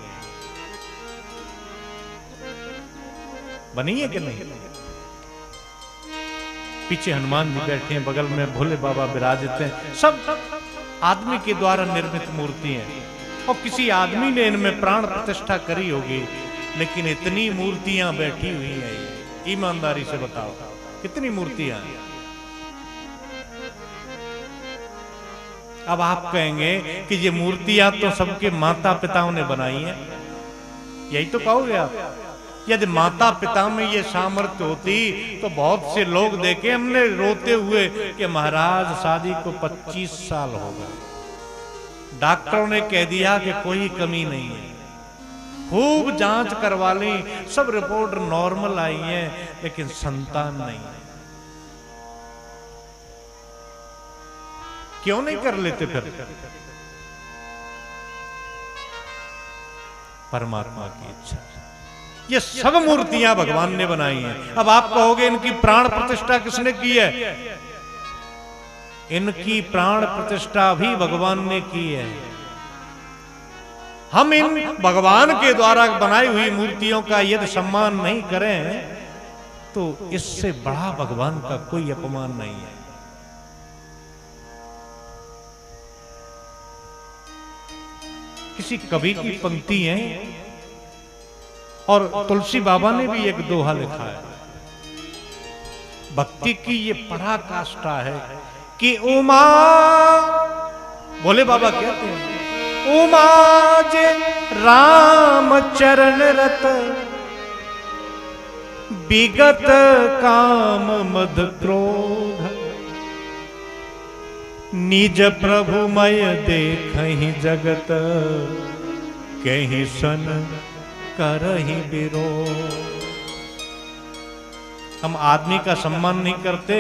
बनी है कि नहीं? पीछे हनुमान जी बैठे हैं, बगल में भोले बाबा विराजित हैं, सब आदमी के द्वारा निर्मित मूर्ति हैं। और किसी आदमी ने इनमें प्राण प्रतिष्ठा करी होगी, लेकिन इतनी मूर्तियां बैठी हुई हैं। ईमानदारी से बताओ कितनी मूर्तियां हैं? अब आप कहेंगे कि ये मूर्तियां तो सबके माता पिताओं ने बनाई हैं, यही तो कहोगे आप। यदि माता पिता में ये सामर्थ्य होती तो बहुत से लोग देखे हमने रोते हुए कि महाराज शादी को 25 साल हो गए, डॉक्टरों ने कह दिया कि कोई कमी नहीं है, खूब जांच करवा ली, सब रिपोर्ट नॉर्मल आई है, लेकिन संतान नहीं है। क्यों नहीं कर लेते फिर? परमात्मा की इच्छा। ये सब मूर्तियां भगवान ने बनाई हैं। अब आप कहोगे इनकी प्राण प्रतिष्ठा किसने की है? इनकी प्राण प्रतिष्ठा भी भगवान ने की है। हम इन भगवान के द्वारा बनाई हुई मूर्तियों का यदि सम्मान नहीं करें तो इससे बड़ा भगवान का कोई अपमान नहीं है। किसी कवि की पंक्ति है और तुलसी बाबा ने भी एक दोहा लिखा है। भक्ति की ये पराकाष्ठा है कि उमा, भोले बाबा कहते हैं, उमा जे राम चरण रत, विगत काम मद क्रोध, निज प्रभुमय देखहि जगत, कहीं सन करहि विरोध। हम आदमी का सम्मान नहीं करते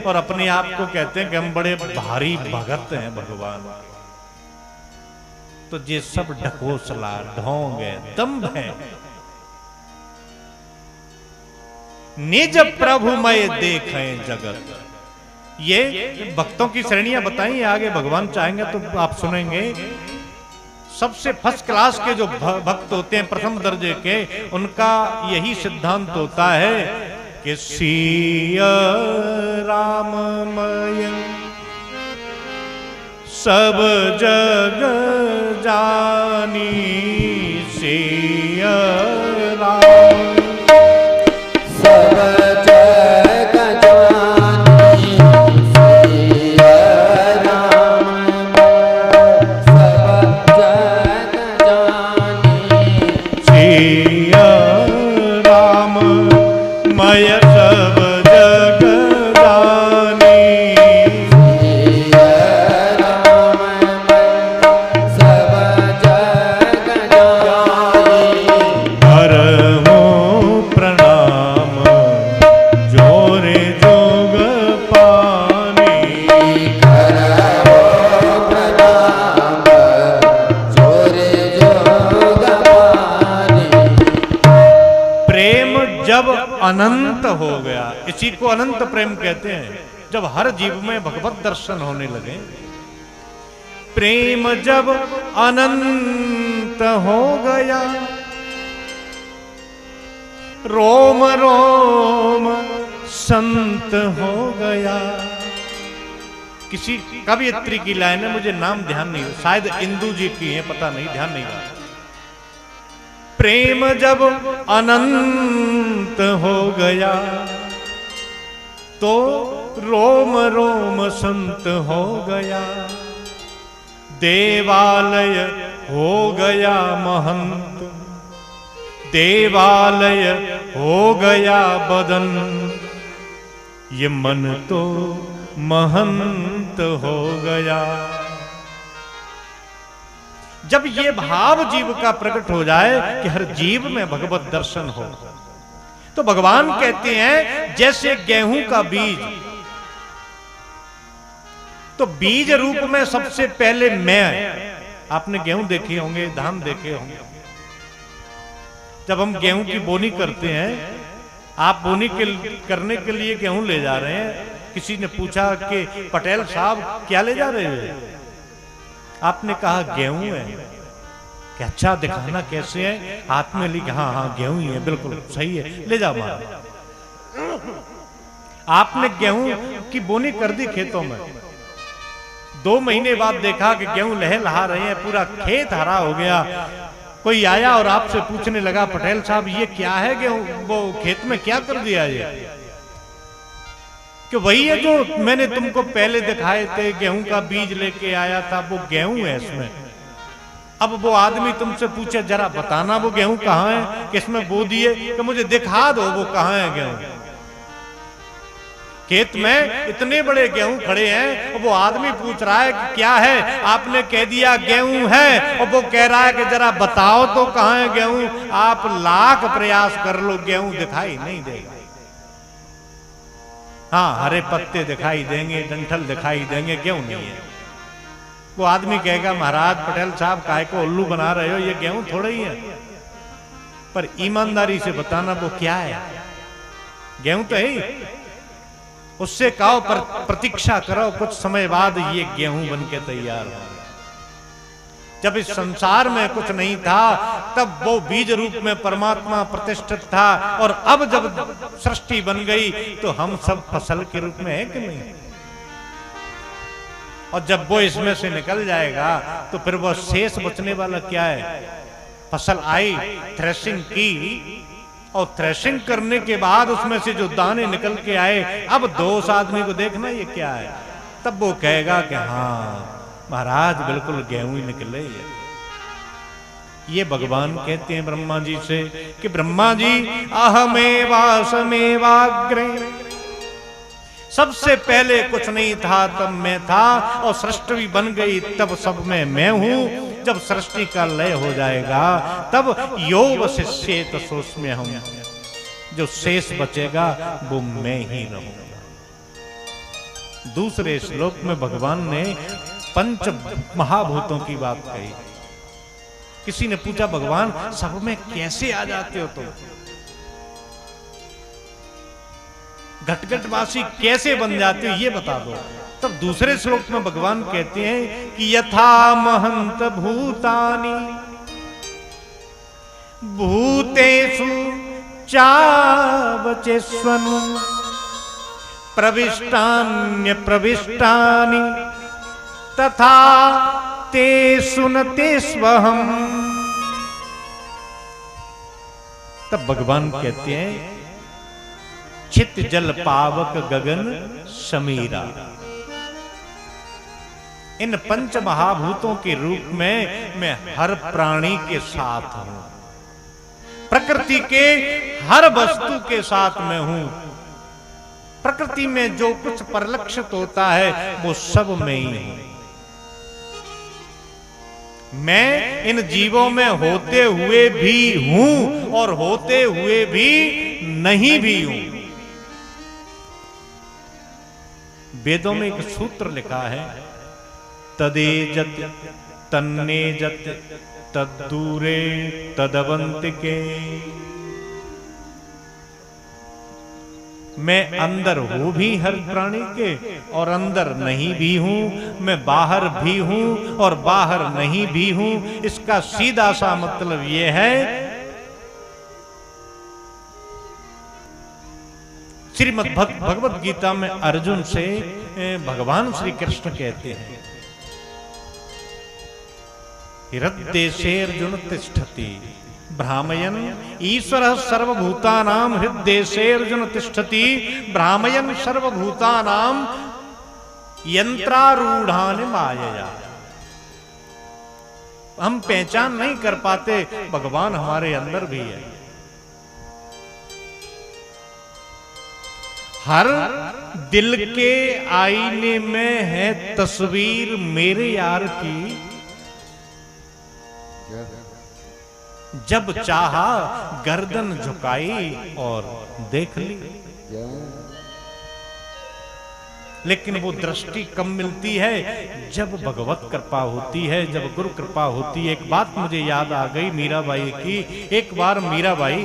और अपने आप को कहते हैं कि हम बड़े भारी भगत हैं भगवान। तो ये सब ढकोसला, ढोंग है, दंभ है। निज प्रभुमय देखें जगत, ये भक्तों की श्रेणियां बताई आगे, भगवान चाहेंगे तो आप सुनेंगे। सबसे फर्स्ट क्लास के जो भक्त होते हैं, प्रथम दर्जे के, उनका यही सिद्धांत होता है कि सिया राममय सब जग जानी, सिया राम सब जग जानी, सिया राम सब जग जानी, सिया राम मय सब जग जानी, अनंत हो गया। इसी को अनंत प्रेम कहते हैं, जब हर जीव में भगवत दर्शन होने लगे। प्रेम जब अनंत हो गया, रोम रोम संत हो गया, किसी कवियत्री की लाइन है, मुझे नाम ध्यान नहीं, शायद इंदु जी की है, पता नहीं, ध्यान नहीं रहा। प्रेम जब अनंत हो गया तो रोम रोम संत हो गया, देवालय हो गया महंत, देवालय हो गया बदन, ये मन तो महंत हो गया। जब ये भाव जीव का प्रकट हो जाए कि हर जीव में भगवत दर्शन हो, तो भगवान कहते हैं जैसे गेहूं का बीज, तो बीज रूप में सबसे पहले मैं, आपने गेहूं देखे होंगे, धान देखे होंगे। जब हम गेहूं की बोनी करते हैं, आप बोनी करने के लिए गेहूं ले जा रहे हैं, किसी ने पूछा कि पटेल साहब क्या ले जा रहे हैं, आपने कहा गेहूं है। कि अच्छा दिखाना कैसे है, हाथ में ली, हाँ हाँ गेहूं ही है, बिल्कुल सही है, ले जाओ मार। आपने गेहूं की बोनी कर दी खेतों में, 2 महीने बाद देखा कि गेहूं लहलहा रहे हैं, पूरा खेत हरा हो गया। कोई आया और आपसे पूछने लगा, पटेल साहब ये क्या है गेहूं, वो खेत में क्या कर दिया ये? कि वही है जो मैंने तुमको पहले दिखाए थे, गेहूं का बीज लेके आया था, वो गेहूं है इसमें। अब वो आदमी तुमसे पूछे जरा बताना वो गेहूं कहाँ है, किसमें बो दिए, कि मुझे दिखा दो वो कहाँ है गेहूं। खेत में इतने बड़े गेहूं खड़े हैं, और वो आदमी पूछ रहा है कि क्या है, आपने कह दिया गेहूं है, और वो कह रहा है कि जरा बताओ तो कहाँ है गेहूं। आप लाख प्रयास कर लो, गेहूं दिखाई नहीं देगा। हाँ, हरे पत्ते दिखाई देंगे, डंठल दिखाई देंगे, गेहूं नहीं है। वो आदमी कहेगा महाराज पटेल साहब काहे को उल्लू बना रहे हो, ये गेहूं थोड़ा ही है। पर ईमानदारी से बताना वो क्या है, गेहूं तो है ही। उससे कहो पर प्रतीक्षा करो, कुछ समय बाद ये गेहूं बन के तैयार हो। जब इस संसार में कुछ नहीं था, तब वो बीज रूप में परमात्मा प्रतिष्ठित था, और अब जब सृष्टि बन गई तो हम सब फसल के रूप में है कि नहीं। और जब वो इसमें से निकल जाएगा तो फिर वो शेष बचने वाला क्या है। फसल आई, थ्रेशिंग की, और थ्रेशिंग करने के बाद उसमें से जो दाने निकल के आए, अब दोस्त आदमी को देखना ये क्या है। तब वो कहेगा कि हाँ महाराज बिल्कुल गेहूं ही निकले। ये भगवान कहते हैं ब्रह्मा जी से कि ब्रह्मा जी अहमेवासमेवाग्रे, सबसे पहले कुछ नहीं था तब मैं था, और सृष्टि भी बन गई तब सब में मैं हूं। जब सृष्टि का लय हो जाएगा तब यो वशिष्येत सोस्म्य हूं, जो शेष बचेगा वो मैं ही रहूंगा। दूसरे श्लोक में भगवान ने पंच महाभूतों की बात कही। किसी ने पूछा भगवान सब में कैसे आ जाते हो तुम, घटघटवासी कैसे बन जाते हो ये बता दो। तब दूसरे श्लोक में भगवान कहते हैं कि यथा महंत भूतानि भूतेषु चावचेष्वनु प्रविष्टान्य प्रविष्टानि तथा तेषु न तेष्वहम्। तब भगवान कहते हैं चित जल पावक गगन समीरा, इन पंच महाभूतों के रूप में मैं हर प्राणी के साथ हूं, प्रकृति के हर वस्तु के साथ मैं हूं। प्रकृति में जो कुछ परिलक्षित होता है वो सब में ही हूं। मैं इन जीवों में होते हुए भी हूं और होते हुए भी नहीं भी हूं। वेदों में एक सूत्र लिखा है, तदेजत तन्नेजत तद्दूरे तदवंतिके। मैं अंदर हूं भी हर प्राणी के और अंदर नहीं भी हूं, मैं बाहर भी हूं और बाहर नहीं भी हूं। इसका सीधा सा मतलब यह है, श्रीमद् भगवद गीता में अर्जुन से भगवान श्री कृष्ण कहते हैं, हृदय अर्जुन तिष्ठति भ्रामयन ईश्वर सर्वभूतानां हृदय अर्जुन तिष्ठति भ्रामयन सर्वभूतानां यंत्रारूढ़ान मायया। हम पहचान नहीं कर पाते, भगवान हमारे अंदर भी है। हर दिल के आईने में है तस्वीर मेरे यार की, जब चाहा गर्दन झुकाई और देख ली। लेकिन वो दृष्टि कब मिलती है? जब भगवत कृपा होती है, जब गुरु कृपा होती है। एक बात मुझे याद आ गई मीराबाई की। एक बार मीराबाई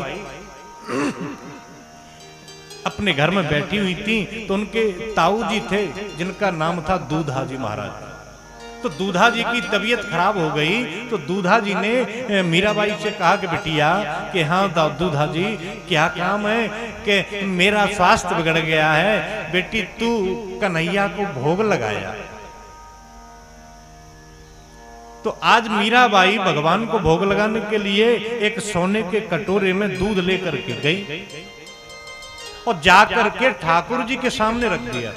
अपने घर में बैठी हुई थी, तो उनके ताऊ जी थे जिनका नाम था दूधा जी महाराज। तो दूधा जी की तबीयत खराब हो गई, तो दूधा जी ने मीराबाई से कहा कि बिटिया कि हाँ दूधा जी क्या काम है कि मेरा स्वास्थ्य बिगड़ गया है, बेटी तू कन्हैया को भोग लगाया। तो आज मीराबाई भगवान को भोग लगाने के लिए एक सोने के कटोरे में दूध लेकर के गई और जाकर के ठाकुर जी के सामने रख दिया।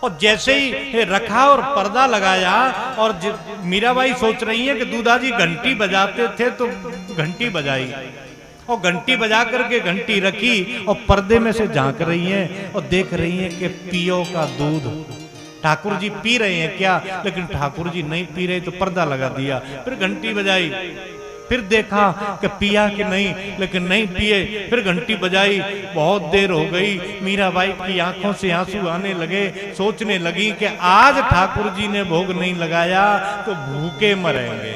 और जैसे ही रखा और पर्दा लगाया, और मीराबाई सोच रही है कि दूधा जी घंटी बजाते थे तो घंटी बजाई, और घंटी बजा करके घंटी रखी और पर्दे में से झांक रही हैं और देख रही हैं कि पियो का दूध। ठाकुर जी पी रहे हैं क्या? लेकिन ठाकुर जी नहीं पी रहे, तो पर्दा लगा दिया। फिर घंटी बजाई, फिर देखा कि पिया कि नहीं, लेकिन नहीं पिए। फिर घंटी बजाई, बहुत देर हो गई। मीराबाई की आंखों से आंसू आने लगे। सोचने लगी कि आज ठाकुर जी ने भोग नहीं लगाया तो भूखे मरेंगे,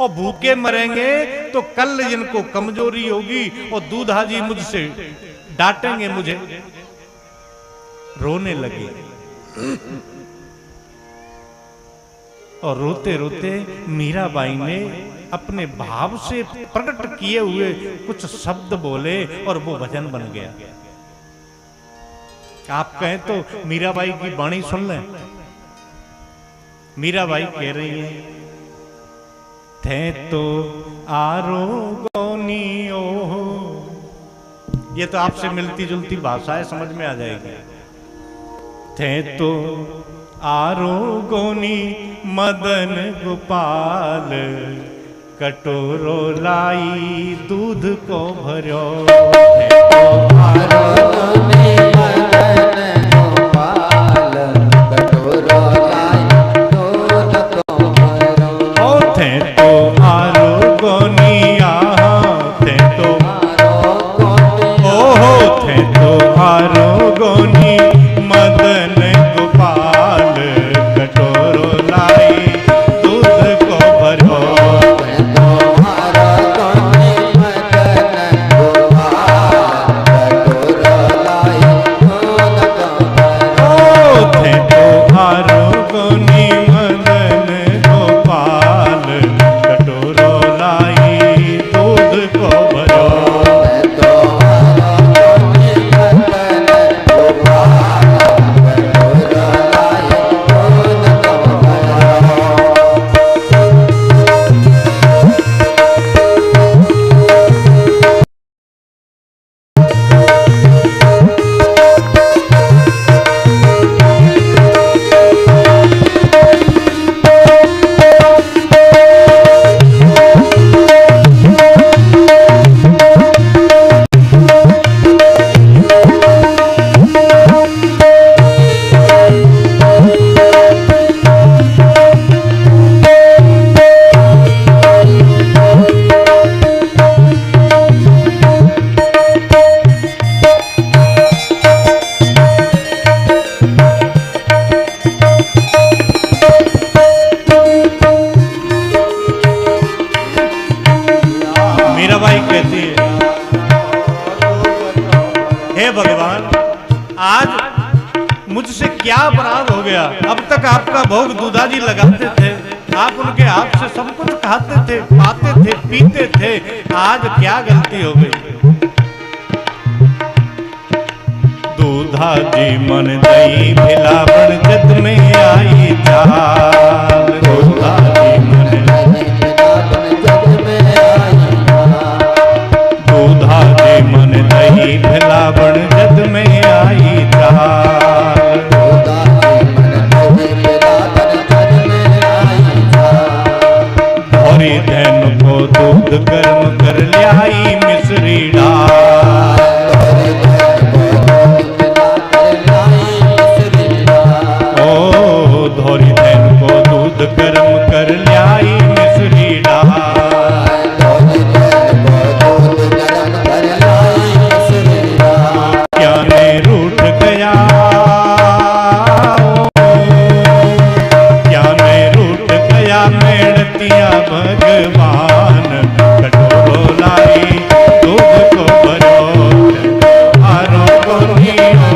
और भूखे मरेंगे तो कल जिनको कमजोरी होगी और दूधा जी मुझसे डांटेंगे मुझे। रोने लगी और रोते रोते मीराबाई ने अपने भाव से प्रकट किए हुए कुछ शब्द बोले और वो भजन बन गया। आप कहें तो मीराबाई की वाणी सुन लें। मीराबाई कह रही है, थे तो आरो गौनियो। ये तो आपसे मिलती जुलती भाषा है, समझ में आ जाएगी। थे तो आरो गोनी मदन गोपाल, कटोरो लाई दूध को भरो। तो आरो गोनी मदन गोपाल, कटोरो लाई दूध को भरो। ओ थे तो आरो गोनी, थे तो आरो गोनी, ओहो थे तो आरो गोनी मदन गोपाल, कटोरो लाई दूध को भरो। आपका भोग दूधा जी लगाते थे, आप उनके हाथ से सब कुछ खाते थे, पाते थे, पीते थे। आज क्या गलती हो गई? दूधा जी मन दई भिलावण जद में आई चाल। दूधा जी मन दूधा जी मन दई भिलावण जद में आई चाल। धोरी धैन को दूध गर्म कर ल्याई मिश्री डाल। ओ धोरी धैन को दूध गर्म कर ल्याई मिश्री डाल। क्या ने रूठ गया क्या मैं रूठ गया मेड़तिया भगवान। कटोरो लाई दूध को भरो आरो को नियो।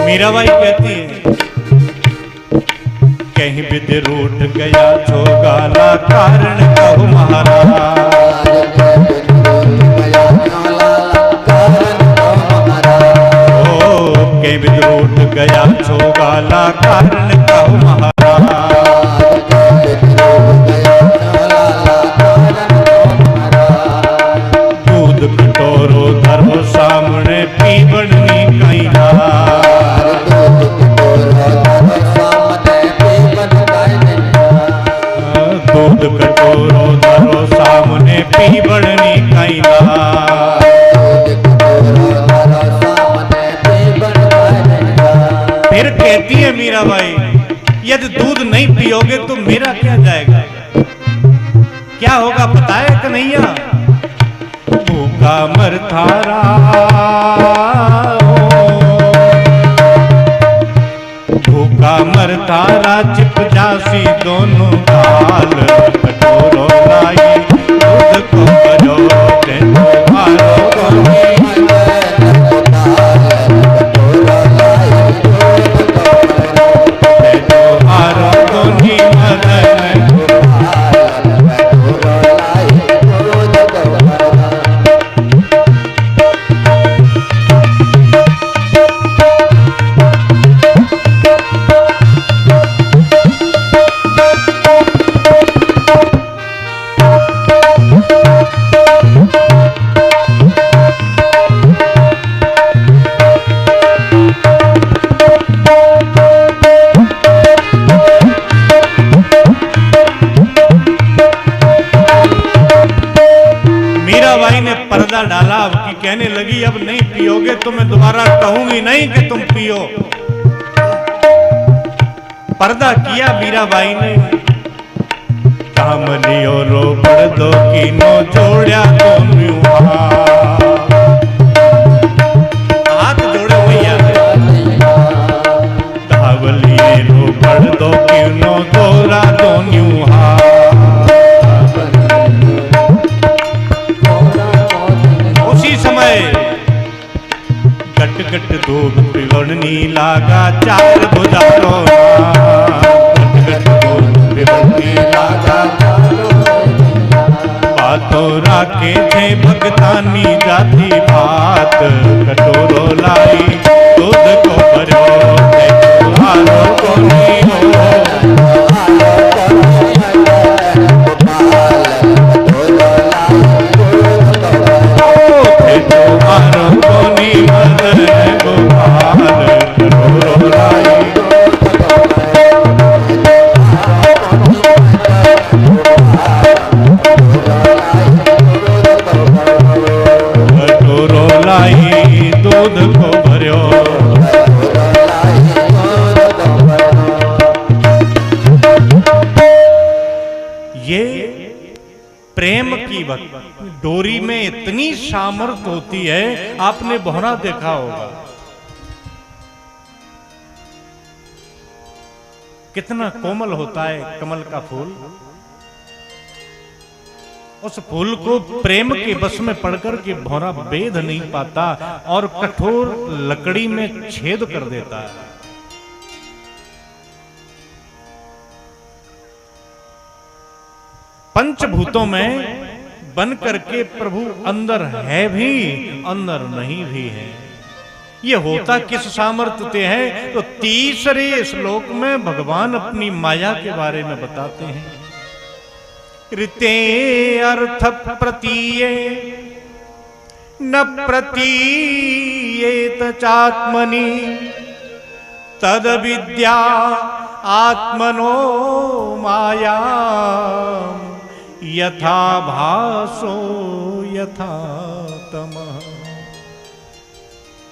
मीराबाई कहती है कहीं विद रूठ गया छोगाला कारण कहु महाराज। ओ कहीं विद रूठ गया छोगाला कारण कहु महाराज। दूध कटोरो धरो सामने पीवड़नी कैला। दूध कटोरो धरो सामने पीवड़नी कैला। फिर कहती है मीराबाई यदि दूध नहीं पियोगे तो मेरा क्या जाएगा। क्या होगा पता है कन्हैया। भूखा मर थारा भूखा मर थारा चिप जासी दोनों गाल। कटोरो लाई दूध को भरो तेनो आरो गोनी मदन। पर्दा डाला कि कहने लगी अब नहीं पियोगे तो मैं दोबारा कहूंगी नहीं कि तुम पियो। पर्दा किया मीराबाई ने। काम लियो रो पड़ दो की नो जोड़या तो हाथ जोड़े भैया धावलिए रो पड़ दो की नो जोड़ा तो गट गट दूध पिवड़नी लागा चार बुझारो। गट गट दूध पिवड़नी लागा बातों राखे थे भगतानी जाती बात। कटोरो लाई दूध को भरो हारो को नहीं हो। गोद को भर्यो। ये प्रेम की डोरी में इतनी सामर्थ होती है, आपने भौरा देखा होगा, कितना कोमल होता है कमल का फूल। उस फूल को प्रेम के बस में पड़कर के भौरा बेध नहीं पाता और कठोर लकड़ी में छेद कर देता है। पंचभूतों में बन करके प्रभु अंदर है भी, अंदर नहीं भी है। ये होता किस सामर्थ्य से है? तो तीसरे श्लोक में भगवान अपनी माया के बारे में बताते हैं। ऋते अर्थ प्रतीये न प्रतीयेत चात्मनि तद विद्या आत्मनो माया यथा भासो यथा तमः।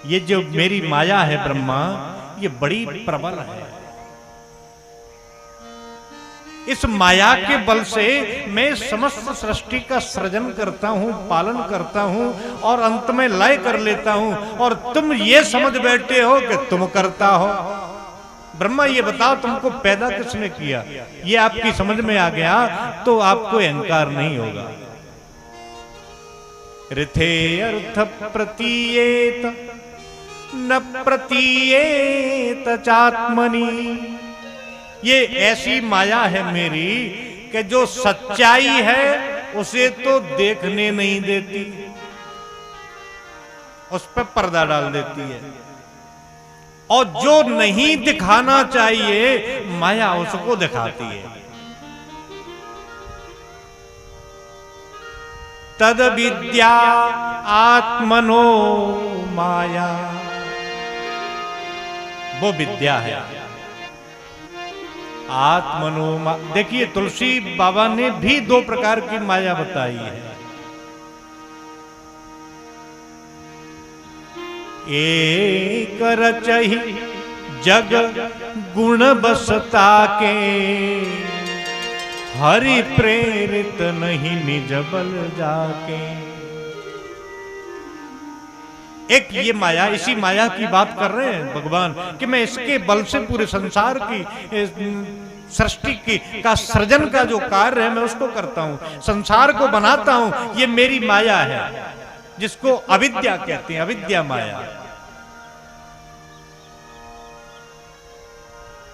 ये जो मेरी माया है ब्रह्मा, ये बड़ी प्रबल है। इस माया के बल से मैं समस्त सृष्टि का सृजन करता हूं, पालन करता हूं और अंत में लय कर लेता हूं, और तुम ये समझ बैठे हो कि तुम करता हो। ब्रह्मा ये बताओ तुमको पैदा किसने किया? ये आपकी समझ में आ गया तो आपको अहंकार नहीं होगा। ऋथे अर्थ प्रतीयेत न प्रतीयेत चात्मनि। ये ऐसी माया है मेरी कि जो सच्चाई है उसे तो देखने नहीं देती, उस पर पर्दा डाल देती है, और जो नहीं दिखाना चाहिए माया उसको दिखाती है। तद विद्या आत्मनो माया, वो विद्या है आत्मनो। देखिए तुलसी बाबा ने भी दो प्रकार की माया बताई है। एक रचहि जग गुण बसता के, हरि प्रेरित नहीं निज बल जाके। एक ये माया, इसी माया की बात कर रहे हैं भगवान कि मैं इसके बल से पूरे संसार की सृष्टि की का सृजन का जो कार्य है मैं उसको करता हूं, संसार को बनाता हूं। ये मेरी माया है जिसको अविद्या कहते हैं, अविद्या माया।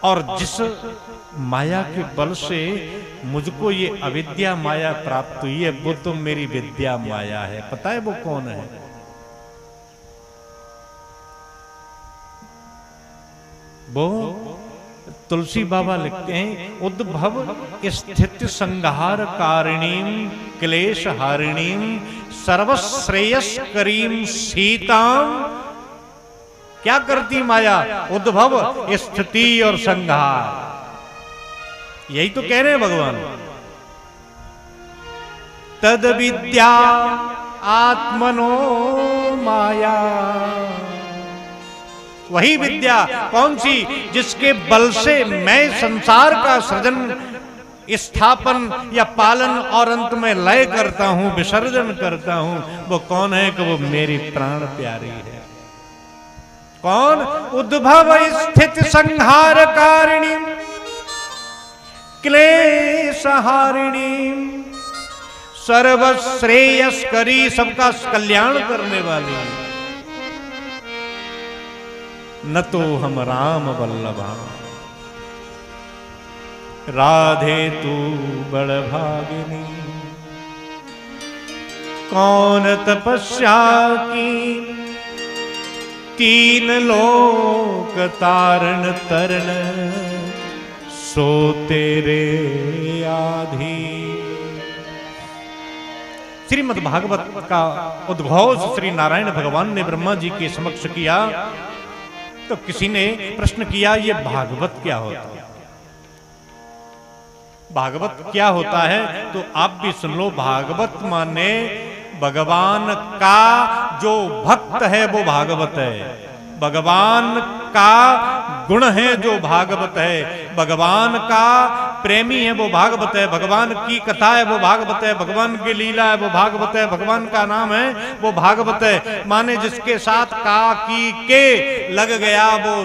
और जिस माया के बल से मुझको ये अविद्या माया प्राप्त हुई है वो तो मेरी विद्या माया है। पता है वो कौन है? वो तुलसी बाबा लिखते हैं, उद्भव स्थित संहार कारिणीम क्लेश हारिणीम सर्वश्रेयस करीम सीताम। क्या करती माया? उद्भव, स्थिति और संहार। यही तो कह रहे हैं भगवान। तद विद्या आत्मनो माया, वही विद्या कौन सी? जिसके बल से मैं संसार का सृजन, स्थापन या पालन और अंत में लय करता हूं, विसर्जन करता हूं। वो कौन है? कि वो मेरी प्राण प्यारी है। कौन? उद्भव स्थित संहार कारिणी क्लेश हारिणी सर्वश्रेयस्करी, सबका कल्याण करने वाली। न तो हम राम वल्लभा राधे तू बड़ भागिनी। कौन तपस्या की तीन लोक तारण तरण, सो तेरे आधी। श्रीमद् भागवत का उद्घोष श्री नारायण भगवान ने ब्रह्मा जी के समक्ष किया तो किसी ने प्रश्न किया, ये भागवत क्या होता है? भागवत क्या होता है? तो आप भी सुन लो। भागवत माने भगवान का जो भक्त है वो भागवत है, भगवान का गुण है जो भागवत है, भगवान का प्रेमी है वो भागवत है, भगवान की कथा है वो भागवत है, भगवान की लीला है वो भागवत है, भगवान का नाम है वो भागवत है। माने जिसके साथ का की के लग गया वो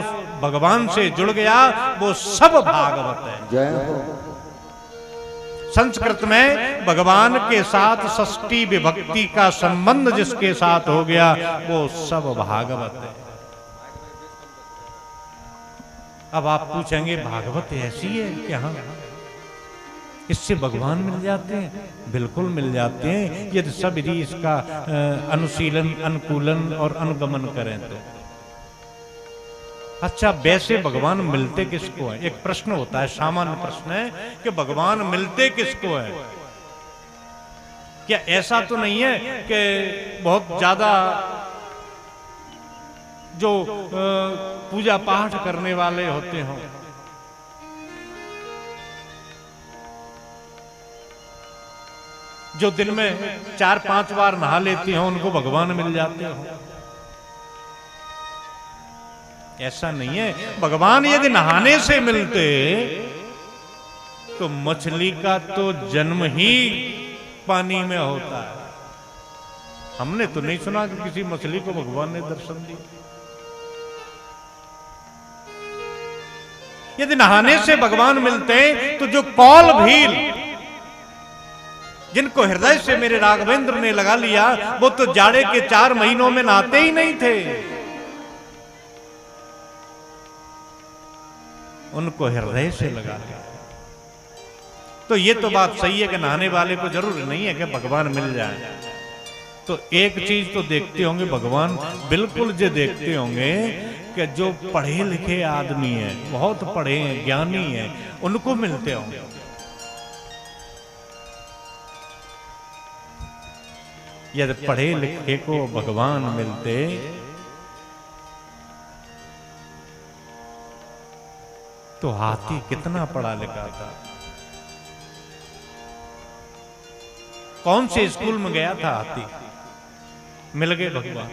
भगवान से जुड़ गया, वो सब भागवत है। जय हो। संस्कृत में भगवान के साथ षष्ठी विभक्ति का संबंध जिसके साथ हो गया वो सब भागवत है। अब आप पूछेंगे भागवत ऐसी है कि हाँ इससे भगवान मिल जाते हैं? बिल्कुल मिल जाते हैं यदि सब यदि इसका अनुशीलन, अनुकूलन और अनुगमन करें तो। अच्छा, वैसे भगवान मिलते किसको है? एक प्रश्न होता है, सामान्य प्रश्न है कि भगवान मिलते किसको है? क्या ऐसा तो नहीं है कि बहुत ज्यादा जो पूजा पाठ करने वाले होते हों, जो दिन में 4-5 बार नहा लेते हों, उनको भगवान मिल जाते हों? ऐसा नहीं है। भगवान यदि नहाने से मिलते तो मछली का तो जन्म ही पानी में होता है। हमने तो नहीं सुना कि किसी मछली को भगवान ने दर्शन दिया। यदि नहाने से भगवान मिलते तो जो कौल भील जिनको हृदय से मेरे राघवेंद्र ने लगा लिया, वो तो जाड़े के 4 महीनों में नहाते ही नहीं थे। उनको हृदय से लगा लिया। तो ये तो बात सही है कि नहाने वाले को जरूर नहीं है कि भगवान मिल जाए। तो एक चीज तो देखते होंगे भगवान, बिल्कुल जो देखते होंगे कि जो पढ़े लिखे आदमी है, बहुत पढ़े हैं, ज्ञानी हैं, उनको मिलते होंगे। यदि पढ़े लिखे को भगवान मिलते तो हाथी कितना पढ़ा लिखा था। कौन से स्कूल में गया था हाथी, मिल गए भगवान।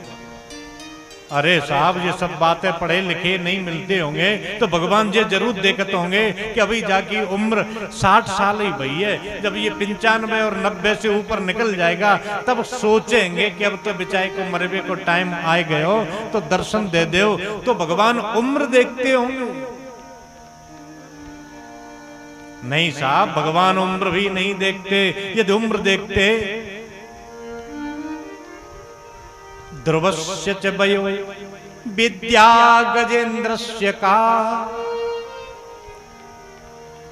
अरे साहब, ये सब बातें पढ़े लिखे नहीं मिलते होंगे तो भगवान ये जरूर देखते होंगे कि अभी जाकी उम्र 60 साल ही भई है। जब ये 95 और 90 से ऊपर निकल जाएगा तब सोचेंगे कि अब तो बेचारे को मरवे को टाइम आए गए हो तो दर्शन दे दो। तो भगवान उम्र देखते होंगे? नहीं साहब, भगवान उम्र भी नहीं देखते। यदि उम्र देखते, ध्रुवस्य च वयो विद्या गजेंद्रस्य का,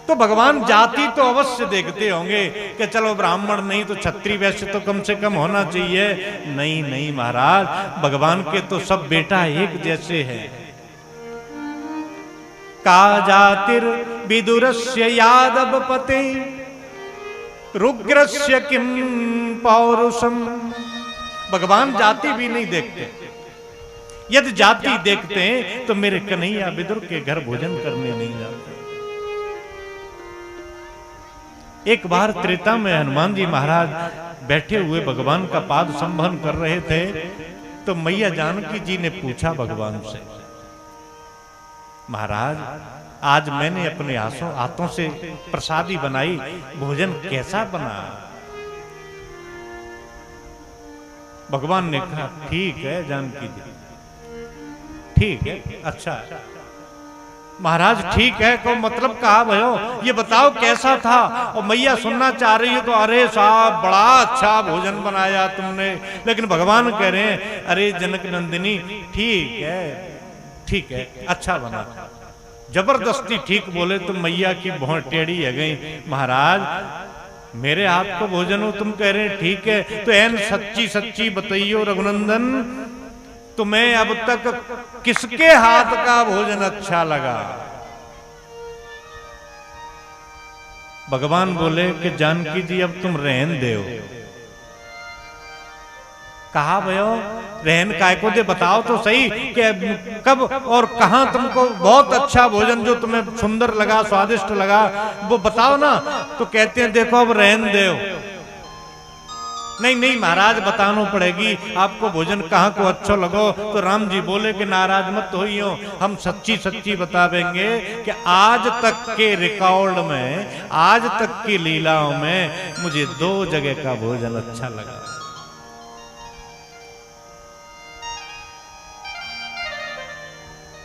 तो भगवान जाति तो अवश्य देखते होंगे कि चलो ब्राह्मण नहीं तो क्षत्रिय वैश्य तो कम से कम होना चाहिए। नहीं नहीं महाराज, भगवान के तो सब बेटा एक जैसे हैं। का जातिर विदुरस्य यादवपते रुग्रस्य किम पौरुषम। भगवान जाति भी नहीं देखते। यदि जाति देखते हैं तो मेरे कन्हैया विदुर के घर भोजन करने नहीं जाते। एक बार त्रेता में हनुमान जी महाराज बैठे हुए भगवान का पाद संबहन कर रहे थे तो मैया जानकी जी ने पूछा भगवान से, महाराज आज मैंने अपने हाथों से प्रसादी बनाई, भोजन कैसा बना? भगवान ने कहा ठीक है जानकी जी, ठीक है, अच्छा। महाराज ठीक है को मतलब कहा भयो, ये बताओ कैसा था? और मैया सुनना चाह रही है तो अरे साहब बड़ा अच्छा भोजन बनाया तुमने। लेकिन भगवान कह रहे हैं अरे जनक नंदिनी ठीक है, ठीक है, अच्छा बना। जबरदस्ती ठीक बोले तो मैया की बहुत टेढ़ी है गई। महाराज मेरे हाथ को भोजन हो, तुम कह रहे हैं ठीक है, तो एन सच्ची सच्ची बताइयो रघुनंदन, तुम्हें अब तक किसके हाथ का भोजन अच्छा लगा? भगवान बोले कि जानकी जी अब तुम रहन दो। कहा भयो रहन काय को दे, बताओ तो सही कि कब और कहां तुमको बहुत अच्छा भोजन जो तुम्हें सुंदर लगा, स्वादिष्ट लगा, वो बताओ ना। तो कहते हैं देखो अब रहन दो। नहीं नहीं महाराज बताना पड़ेगी, आपको भोजन कहाँ को अच्छा लगो। तो राम जी बोले कि नाराज मत होइयो, हम सच्ची सच्ची बतावेंगे कि आज तक के रिकॉर्ड में, आज तक की लीलाओं में मुझे 2 जगह का भोजन अच्छा लगा।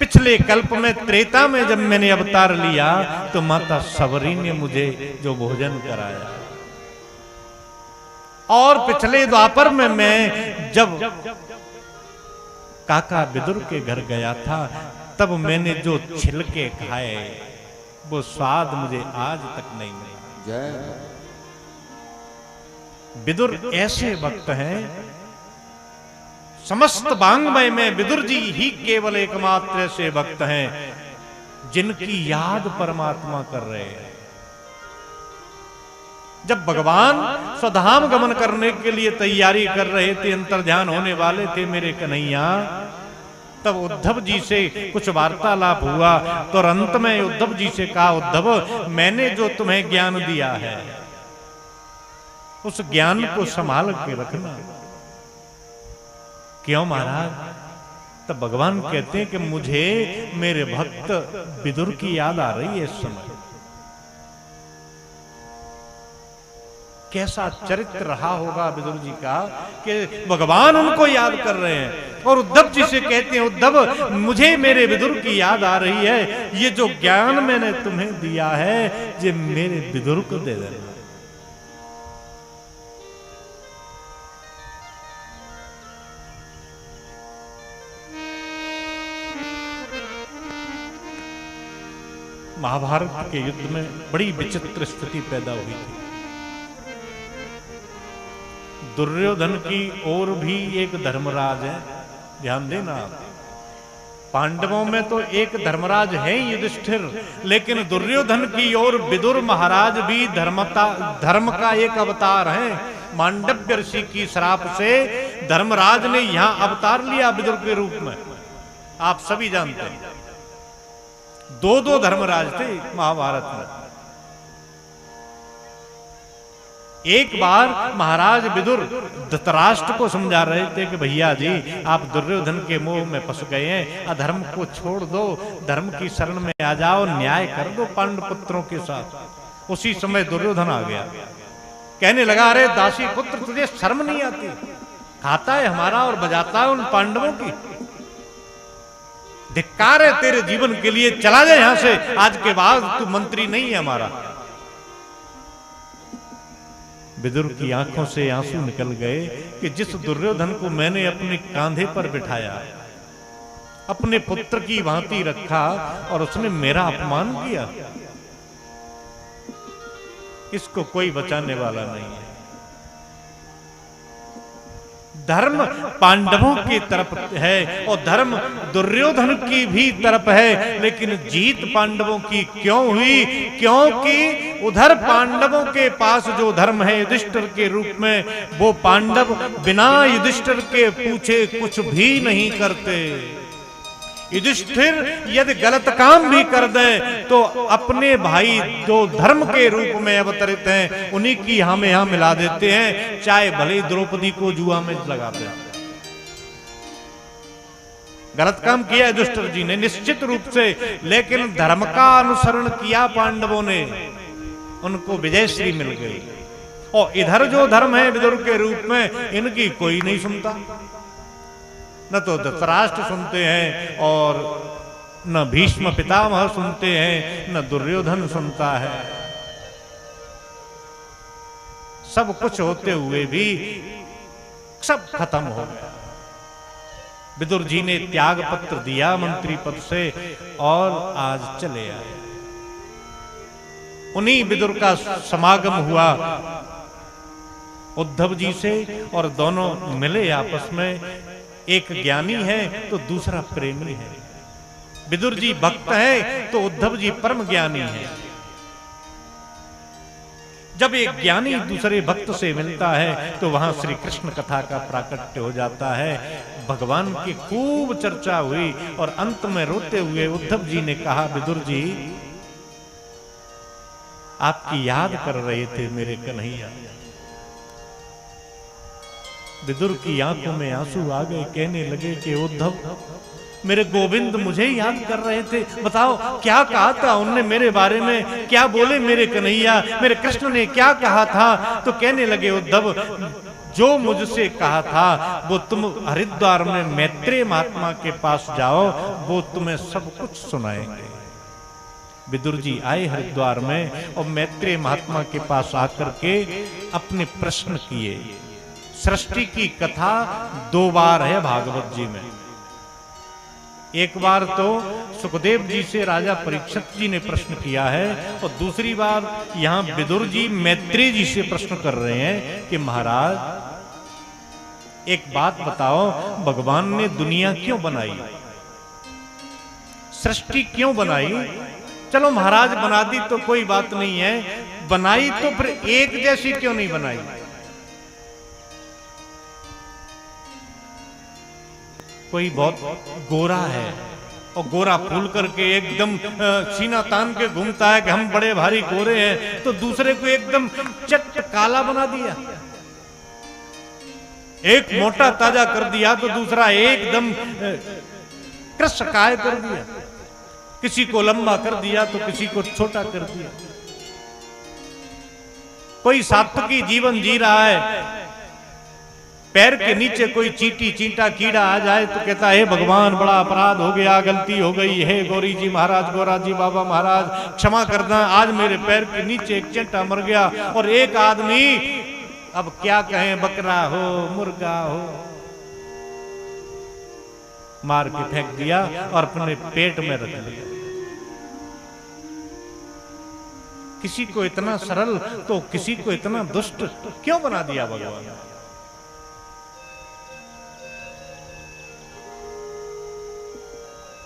पिछले कल्प में त्रेता में जब मैंने अवतार लिया तो माता सबरी ने मुझे जो भोजन कराया, और पिछले द्वापर में मैं जब काका विदुर के घर गया था तब मैंने जो छिलके खाए वो स्वाद मुझे आज तक नहीं मिला। विदुर ऐसे वक्त हैं, समस्त वांग्मय में विदुर जी ही केवल एकमात्र ऐसे वक्त हैं जिनकी याद परमात्मा कर रहे हैं। जब भगवान स्वधाम गमन करने के लिए तैयारी कर रहे थे, अंतर्ध्यान होने वाले थे मेरे कन्हैया, तब उद्धव जी से कुछ वार्तालाप हुआ। तो अंत में उद्धव जी से कहा, उद्धव मैंने जो तुम्हें ज्ञान दिया है उस ज्ञान को संभाल के रखना। क्यों महाराज? तब भगवान कहते हैं कि मुझे मेरे भक्त विदुर की याद आ रही है इस समय। कैसा चरित्र रहा होगा विदुर जी का कि भगवान उनको याद कर रहे हैं और उद्धव जी से कहते हैं, उद्धव मुझे मेरे विदुर की याद आ रही है, ये जो ज्ञान मैंने तुम्हें दिया है ये मेरे विदुर को दे देना। महाभारत के युद्ध में बड़ी विचित्र स्थिति पैदा हुई थी। दुर्योधन की ओर भी एक धर्मराज है, ध्यान देना। पांडवों में तो एक धर्मराज है युधिष्ठिर, लेकिन दुर्योधन की ओर विदुर महाराज भी धर्म का एक अवतार है। मांडव्य ऋषि की श्राप से धर्मराज ने यहां अवतार लिया विदुर के रूप में, आप सभी जानते हैं। 2 धर्मराज थे महाभारत में। एक बार महाराज विदुर धृतराष्ट्र को समझा रहे थे कि भैया जी आप दुर्योधन के मोह में फंस गए हैं, अधर्म को छोड़ दो, धर्म की शरण में आ जाओ, न्याय कर दो पांडव पुत्रों के साथ। उसी समय दुर्योधन आ गया, कहने लगा, अरे दासी पुत्र तुझे शर्म नहीं आती, खाता है हमारा और बजाता है उन पांडवों की। धिक्कार है तेरे जीवन के लिए, चला जाए यहां से, आज के बाद तू मंत्री नहीं है हमारा। विदुर की आंखों से आंसू निकल गए कि जिस दुर्योधन को मैंने अपने कांधे पर बिठाया, अपने पुत्र की भांति रखा और उसने मेरा अपमान किया, इसको कोई बचाने वाला नहीं है। धर्म पांडवों की तरफ है और धर्म दुर्योधन की भी तरफ है, लेकिन जीत पांडवों की क्यों हुई? क्योंकि उधर पांडवों के पास जो धर्म है युधिष्ठिर के रूप में, वो पांडव बिना युधिष्ठिर के पूछे कुछ भी नहीं करते। युधिष्ठिर यदि गलत काम भी कर दे तो अपने भाई जो धर्म के रूप में अवतरित हैं उन्हीं की हमें यहां मिला देते हैं, चाहे भले द्रौपदी को जुआ में लगाते हैं। गलत काम किया युधिष्ठिर जी ने निश्चित रूप से, लेकिन धर्म का अनुसरण किया पांडवों ने, उनको विजयश्री मिल गई। और इधर जो धर्म है विदुर के रूप में, इनकी कोई नहीं सुनता, न तो धृतराष्ट्र सुनते हैं और न भीष्म पितामह सुनते हैं, न दुर्योधन सुनता है। सब कुछ होते हुए भी सब खत्म हो गया। विदुर जी ने त्याग पत्र दिया मंत्री पद से और आज चले आए। उन्हीं विदुर का समागम हुआ उद्धव जी से और दोनों मिले आपस में। एक ज्ञानी है तो दूसरा प्रेमी है। विदुर जी भक्त है तो उद्धव जी परम ज्ञानी है। जब एक ज्ञानी दूसरे भक्त से मिलता है तो वहां श्री कृष्ण कथा का प्राकट्य हो जाता है। भगवान की खूब चर्चा हुई और अंत में रोते हुए उद्धव जी ने कहा, विदुर जी आपकी याद कर रहे थे मेरे कन्हैया, विदुर की आंखों में आंसू आ गए, कहने लगे कि उद्धव, मेरे गोविंद मुझे याद कर रहे थे, बताओ क्या कहा था उनने मेरे बारे में, क्या बोले मेरे कन्हैया, मेरे कृष्ण ने क्या कहा था? तो कहने लगे उद्धव, जो मुझसे कहा था वो तुम हरिद्वार में मैत्रेय महात्मा के पास जाओ, वो तुम्हें सब कुछ सुनाएंगे। विदुर जी आए हरिद्वार में और मैत्रेय महात्मा के पास आकर के अपने प्रश्न किए। सृष्टि की कथा 2 बार है भागवत जी में। एक बार तो सुखदेव जी से राजा परीक्षित जी ने प्रश्न किया है और दूसरी बार यहां विदुर जी मैत्रेय जी से प्रश्न कर रहे हैं कि महाराज एक बात बताओ, भगवान ने दुनिया क्यों बनाई, सृष्टि क्यों बनाई? चलो महाराज बना दी तो कोई बात नहीं है, बनाई तो फिर एक जैसी क्यों नहीं बनाई? कोई बहुत गोरा है और गोरा फूल करके एकदम सीना तान के घूमता है कि हम बड़े भारी गोरे हैं, तो दूसरे को एकदम चट काला बना दिया। एक मोटा ताजा कर दिया तो दूसरा एकदम कृशकाय कर दिया। किसी को लंबा कर दिया तो किसी को छोटा कर दिया। कोई सात्विकी जीवन जी रहा है, पैर के नीचे कोई चींटी चींटा कीड़ा आ जाए तो कहता है भगवान बड़ा अपराध हो गया, गलती हो गई है, गौरी जी महाराज, गौरा जी बाबा महाराज क्षमा करना, आज मेरे पैर के नीचे एक चींटा मर गया। और एक आदमी, अब क्या कहें, बकरा हो मुर्गा हो, मार के फेंक दिया और अपने पेट में रख लिया। किसी को इतना सरल तो किसी को इतना दुष्ट क्यों बना दिया भगवान?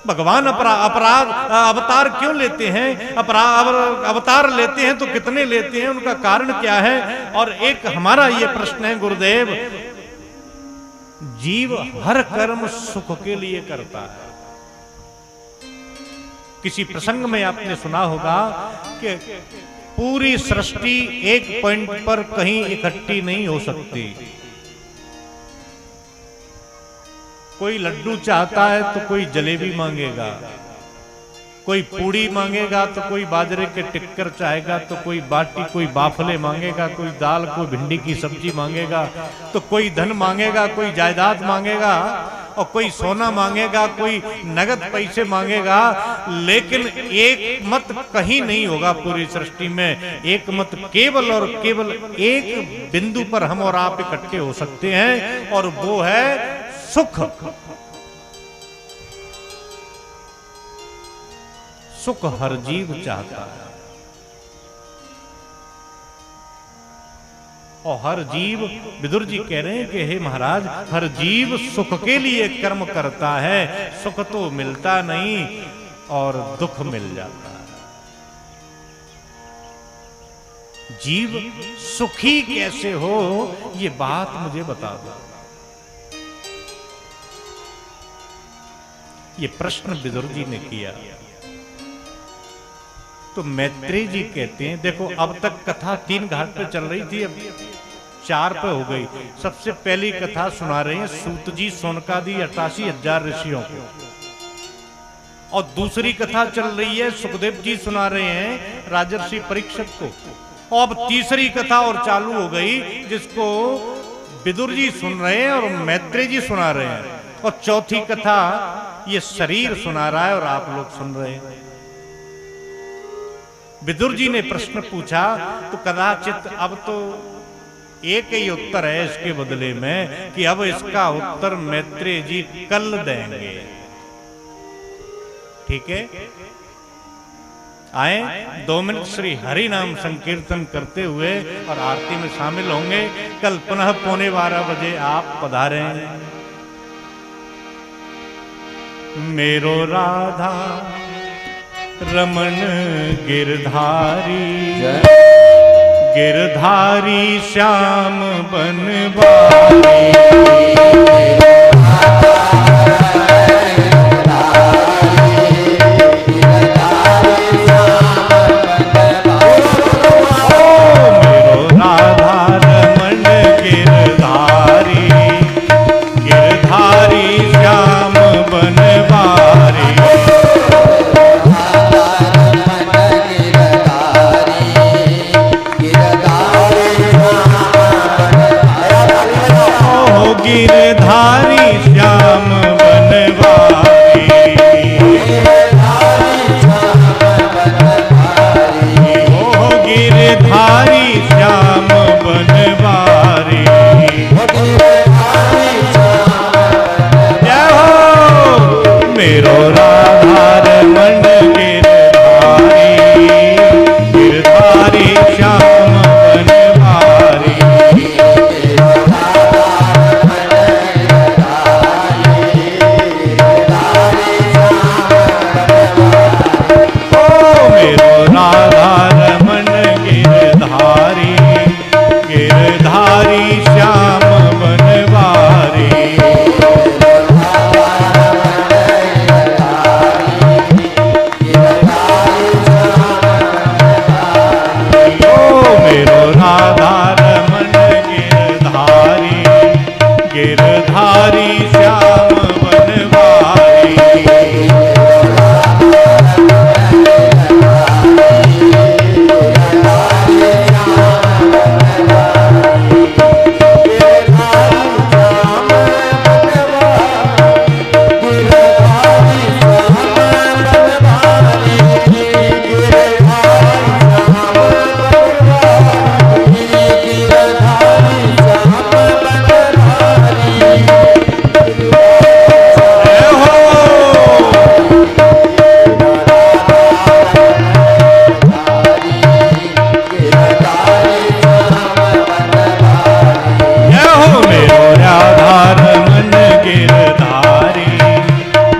भगवान अपराध अवतार क्यों लेते हैं? अवतार लेते हैं तो कितने लेते हैं, उनका कारण क्या है? और एक हमारा ये प्रश्न है गुरुदेव, जीव हर कर्म सुख के लिए करता है। किसी प्रसंग में आपने सुना होगा कि पूरी सृष्टि एक पॉइंट पर कहीं इकट्ठी नहीं हो सकती। कोई लड्डू चाहता है तो कोई जलेबी मांगेगा, कोई पूड़ी मांगेगा तो कोई बाजरे के टिक्कर चाहेगा, तो कोई बाटी, कोई बाफले मांगेगा, कोई दाल, कोई भिंडी की सब्जी मांगेगा, तो कोई धन मांगेगा, कोई जायदाद मांगेगा और कोई सोना मांगेगा, कोई नगद पैसे मांगेगा। लेकिन एक मत कहीं नहीं होगा पूरी सृष्टि में, एक मत केवल और केवल एक बिंदु पर हम और आप इकट्ठे हो सकते हैं और वो है सुख। सुख हर जीव चाहता है और हर जीव, विदुर जी कह रहे हैं कि हे महाराज, हर जीव सुख के लिए कर्म करता है। सुख तो मिलता नहीं और दुख मिल जाता है। जीव सुखी कैसे हो, ये बात मुझे बता दो। ये प्रश्न विदुर जी ने किया तो मैत्रेय जी कहते हैं, देखो अब तक कथा 3 घाट पे चल रही थी, अब 4 पे हो गई। सबसे पहली कथा सुना रहे हैं सूत जी सोनकादि 88,000 ऋषियों को, और दूसरी कथा चल रही है सुखदेव जी सुना रहे हैं राजर्षि परीक्षित को, और अब तीसरी कथा और चालू हो गई जिसको विदुर जी सुन रहे हैं और मैत्रेय जी सुना रहे हैं, और चौथी कथा ये शरीर सुना रहा है और आप लोग सुन रहे हैं। विदुर जी ने प्रश्न पूछा तो कदाचित अब तो एक ही उत्तर है इसके बदले में कि अब इसका उत्तर मैत्रेय जी कल देंगे। ठीक है, आए 2 मिनट श्री हरि नाम संकीर्तन करते हुए और आरती में शामिल होंगे। कल पुनः 11:15 बजे आप पधारें। मेरो राधा रमन गिरधारी, गिरधारी श्याम बनवारी। मेरो राधा रमन गिरधारी,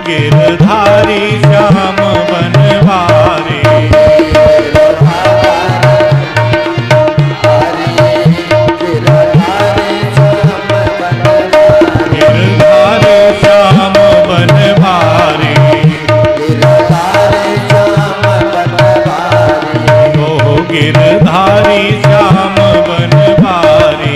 गिरधारी श्याम बनवारी। गिरधारी श्याम बनवारी। ओ गिरधारी श्याम बनवारी।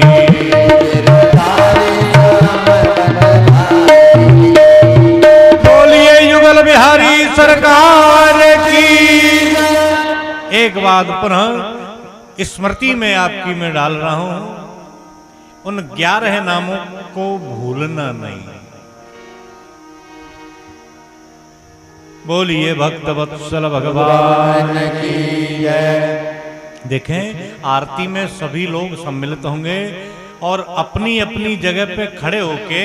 बिहारी सरकार की। एक बात पुनः स्मृति में आपकी मैं डाल रहा हूं, उन 11 नामों को भूलना नहीं। बोलिए भक्त वत्सल भगवान की जय। देखें, आरती में सभी लोग सम्मिलित होंगे और अपनी अपनी जगह पे खड़े होके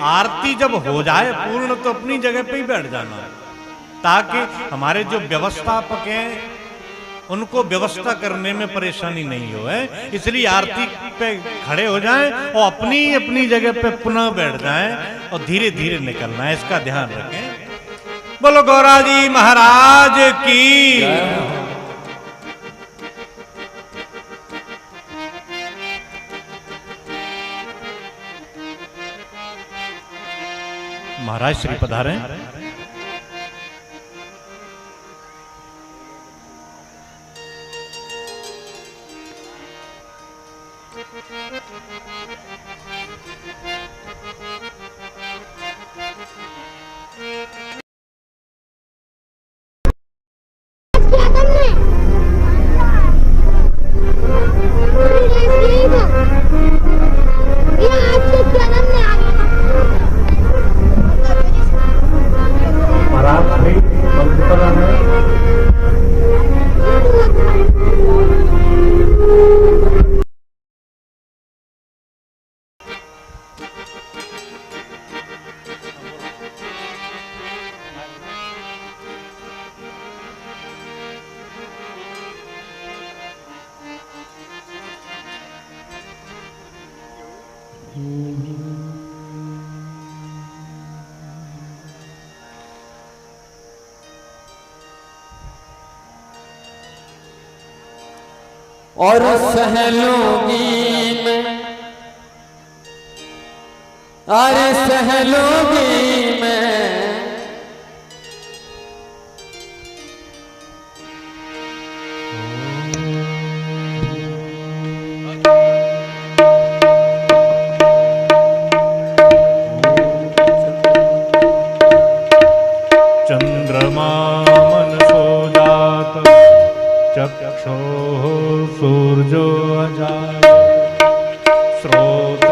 आरती जब हो जाए पूर्ण तो अपनी जगह पे ही बैठ जाना, ताकि हमारे जो व्यवस्थापक हैं उनको व्यवस्था करने में परेशानी नहीं हो। इसलिए आरती पे खड़े हो जाएं और अपनी अपनी जगह पे पुनः बैठ जाएं और धीरे धीरे निकलना है, इसका ध्यान रखें। बोलो गौरा जी महाराज की। महाराज श्री पधारें। और सहलोगी में, अरे सहलोगी में चंद्रमा मन सो जात चक्षो सूर्यो अजात श्रोता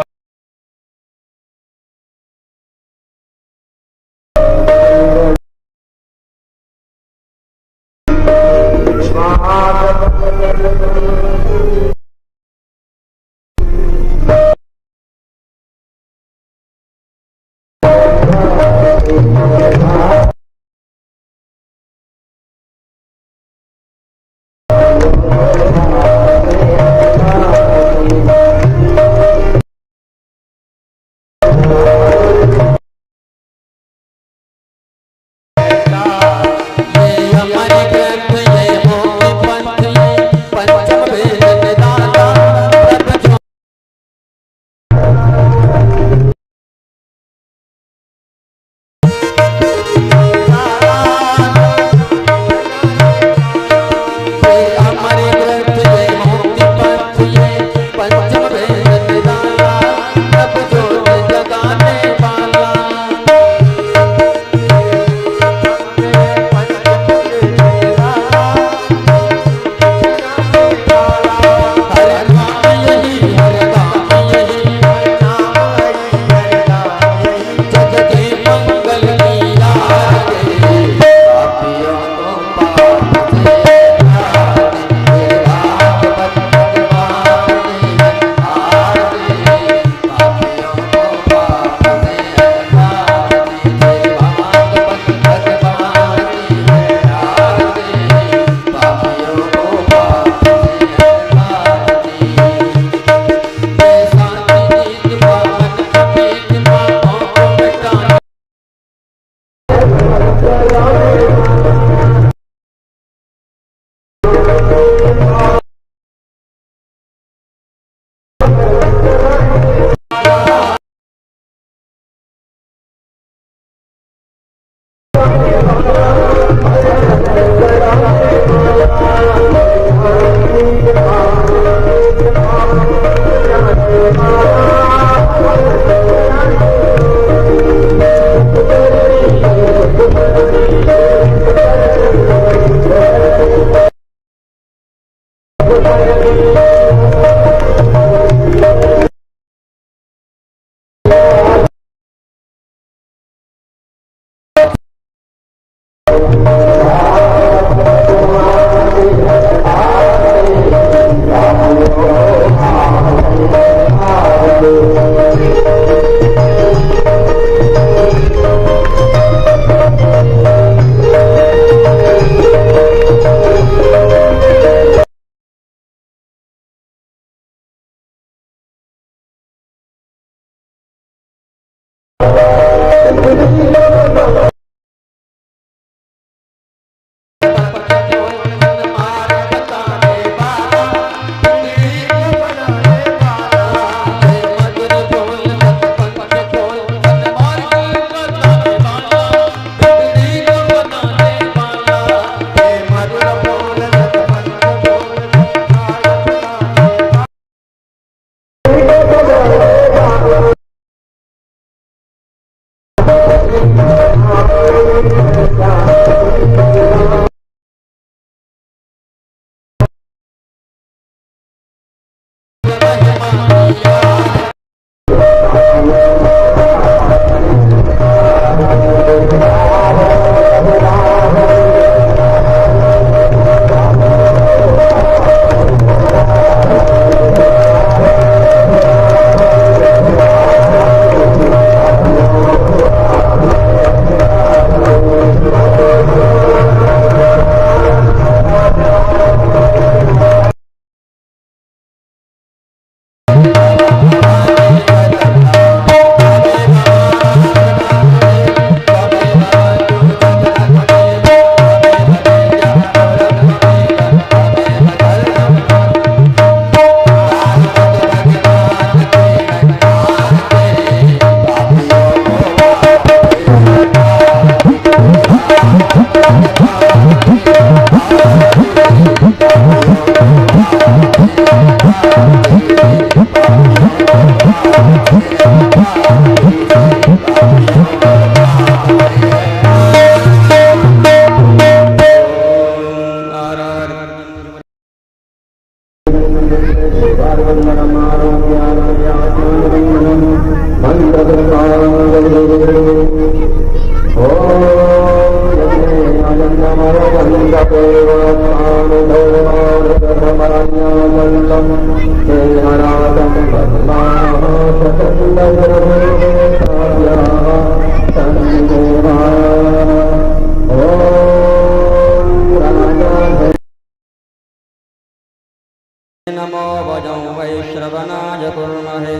नमो वजं वैश्रवणाय कुर्महे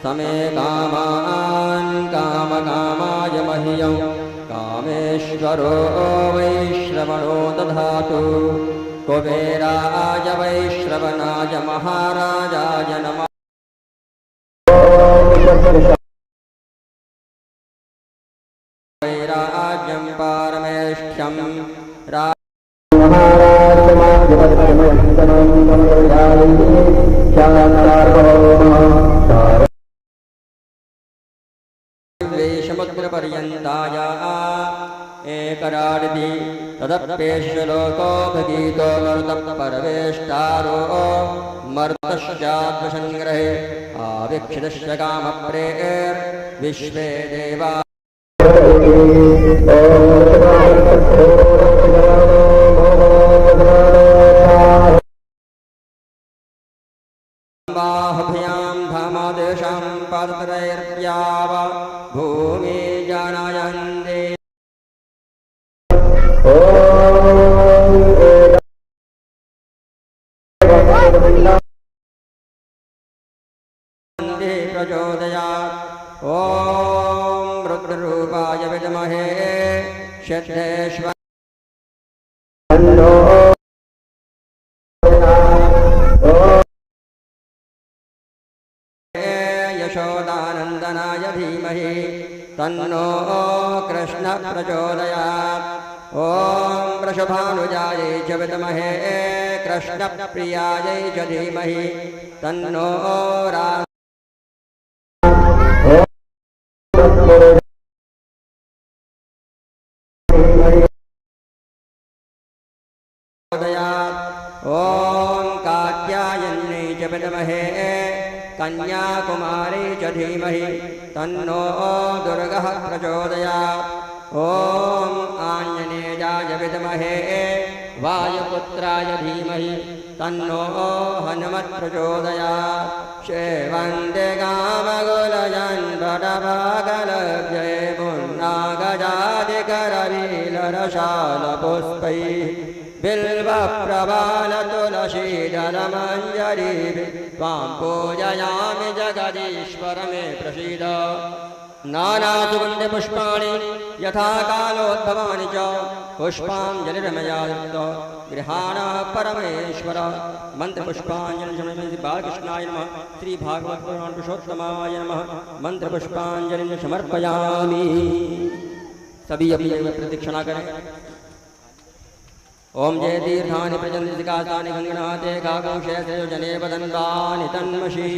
समे कामान् कामकामाय मह्यं कामेश्वरो वैश्रवणो दधातु कुबेराय वैश्रवणाय महाराजाय नमः। वैराज्यं पारमेष्ठ्यं समुद्रपर्यन्ताय एकराडि तदप्येश्लोको भगीतो मरुतपरवेष्टारो मर्तश्चाद्वसंग्रहे आवीक्षितस्य कामप्रेर्विश्वे देवा बाहुभ्यां धामादेशां पादत्रयैर्व्याव भूमि जानायन्ते प्रचोदयात् ॐ रुद्ररूपाय विद्महे सिद्धेश्वर यशोदानन्दनाय धीमहि तन्नो कृष्ण प्रचोदयात्। ॐ वृषभानुजायै च विद्महे कृष्णप्रियायै च धीमहि तन्नो राम ॐ कात्यायन्यै च विद्महे कन्याकुमारी च धीमहि तन्नो दुर्गः प्रचोदयात्। ॐ आञ्जनेयाय विद्महे वायुपुत्राय धीमहि तन्नो हनुमत् प्रचोदयात्। शेवन्दिगामगुलयन् बडभागलभ्ये पुन्नागजादिकरवीलरशालपुष्पैः बिल्वप्रबालतुलसीदलमञ्जरीभिः त्वां पूजयामि जगदीश्वर मे प्रसीद। नानासुगन्धपुष्पाणि यथा कालोद्भवानि च पुष्पाञ्जलिर्मया दत्ता गृहाण परमेश्वर। मंत्रपुष्पाञ्जलि बालकृष्णाय नमः। श्री भागवत पुराण पुरुषोत्तमाय नमः। मंत्रपुष्पाञ्जलि समर्पयामि। सभी अपनी प्रदक्षिणा करें। ओम जय तीर्थानि प्रजन्ति कातानि गंगनाथे काकुशे जने वदन्तानि तन्मषि।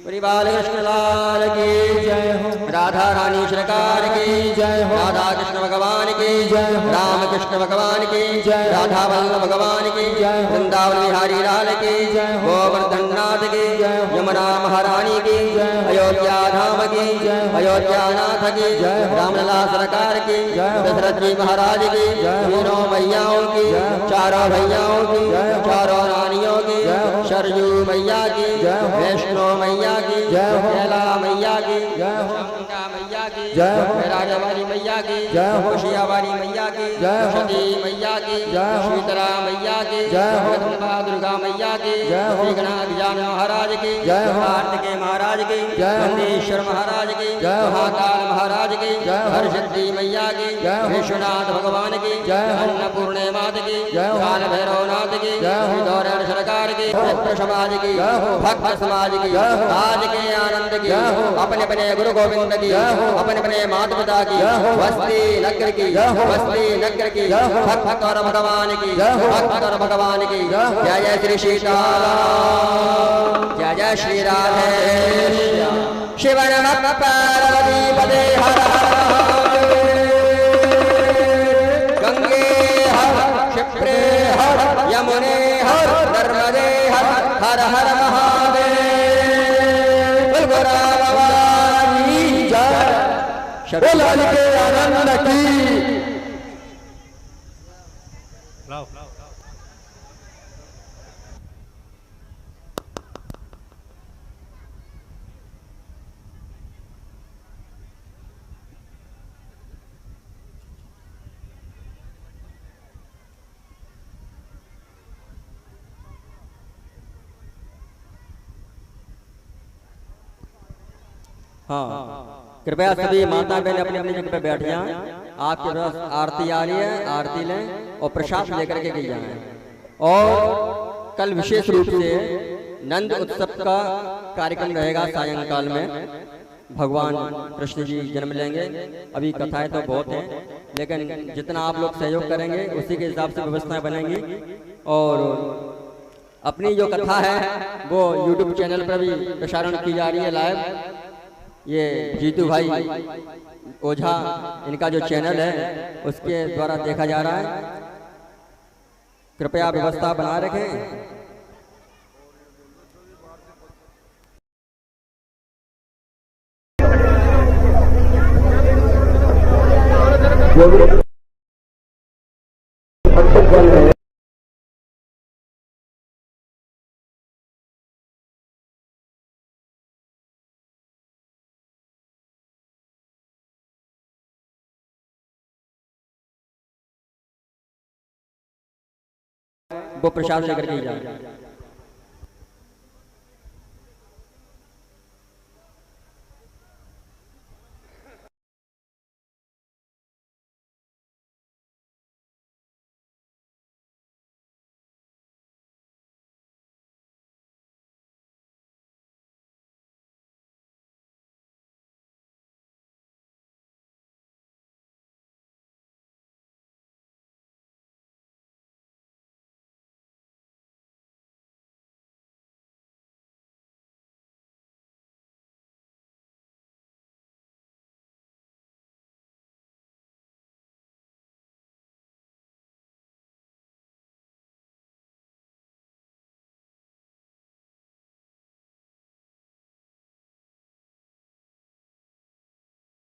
श्री बालकृष्ण लाल की जय हो। राधा रानी सरकार की जय हो। राधा कृष्ण भगवान की जय हो। राम कृष्ण भगवान की जय। राधा वल्लभ भगवान की जय। वृंदावन बिहारी लाल की जय। गोवर्धन नाथ की जय। यमुना महारानी की जय। अयोध्या धाम की जय। अयोध्या नाथ की जय। रामलला सरकार की जय। दशरथ जी महाराज की जय। तीनों मैयाओं की जय। चारों भैयाओं की जय। चारों रानियों की जय। सरजू मैया की जय। वैष्णो मैया की जय। कैला मैया की जय। शामुंडा मैया की जय। राजावाली मैया की जय। होशियावाली मैया की जय। सती मैया की जय। शीतला मैया की जय। जगदम्बा दुर्गा मैया की जय। श्रीगणाध जान महाराज की जय। कार्तिकेय महाराज की जय। नंदीश्वर महाराज की जय। महाकाल महाराज की जय। हरसिद्धि मैया की जय। विश्वनाथ भगवान की जय। अन्नपूर्णे माता की जय। काल भैरव नाथ की जय। गौरव सरकार की मित्र समाज की भक्त समाज की आज के आनंद की अपने अपने गुरु गोविंद की अपने अपने माता पिता की वस्ती नगर की वस्ती नगर की भक्त और भगवान की भक्त और भगवान की जय जय श्री सीताराम जय जय श्री राधे शिव नमः पार्वती पदे हर गंगे हर क्षिप्रे हर यमुने हर नर्मदे हर हर हर महादेव लाल के आनंद की। हाँ कृपया सभी माता बहन अपनी अपनी जगह पे बैठ जाएं। आपके पास आरती आ रही है, आरती लें और प्रसाद लेकर के गई जाएं। और कल विशेष रूप से नंद उत्सव का कार्यक्रम रहेगा सायंकाल में। भगवान कृष्ण जी जन्म लेंगे। अभी कथाएं तो बहुत हैं, लेकिन जितना आप लोग सहयोग करेंगे उसी के हिसाब से व्यवस्थाएं बनेंगी। और अपनी जो कथा है वो YouTube चैनल पर भी प्रसारण की जा रही है लाइव। ये जीतू भाई ओझा इनका जो चैनल है उसके द्वारा देखा जा रहा है। कृपया व्यवस्था बना रखें। वो प्रसाद लेकर के जाए।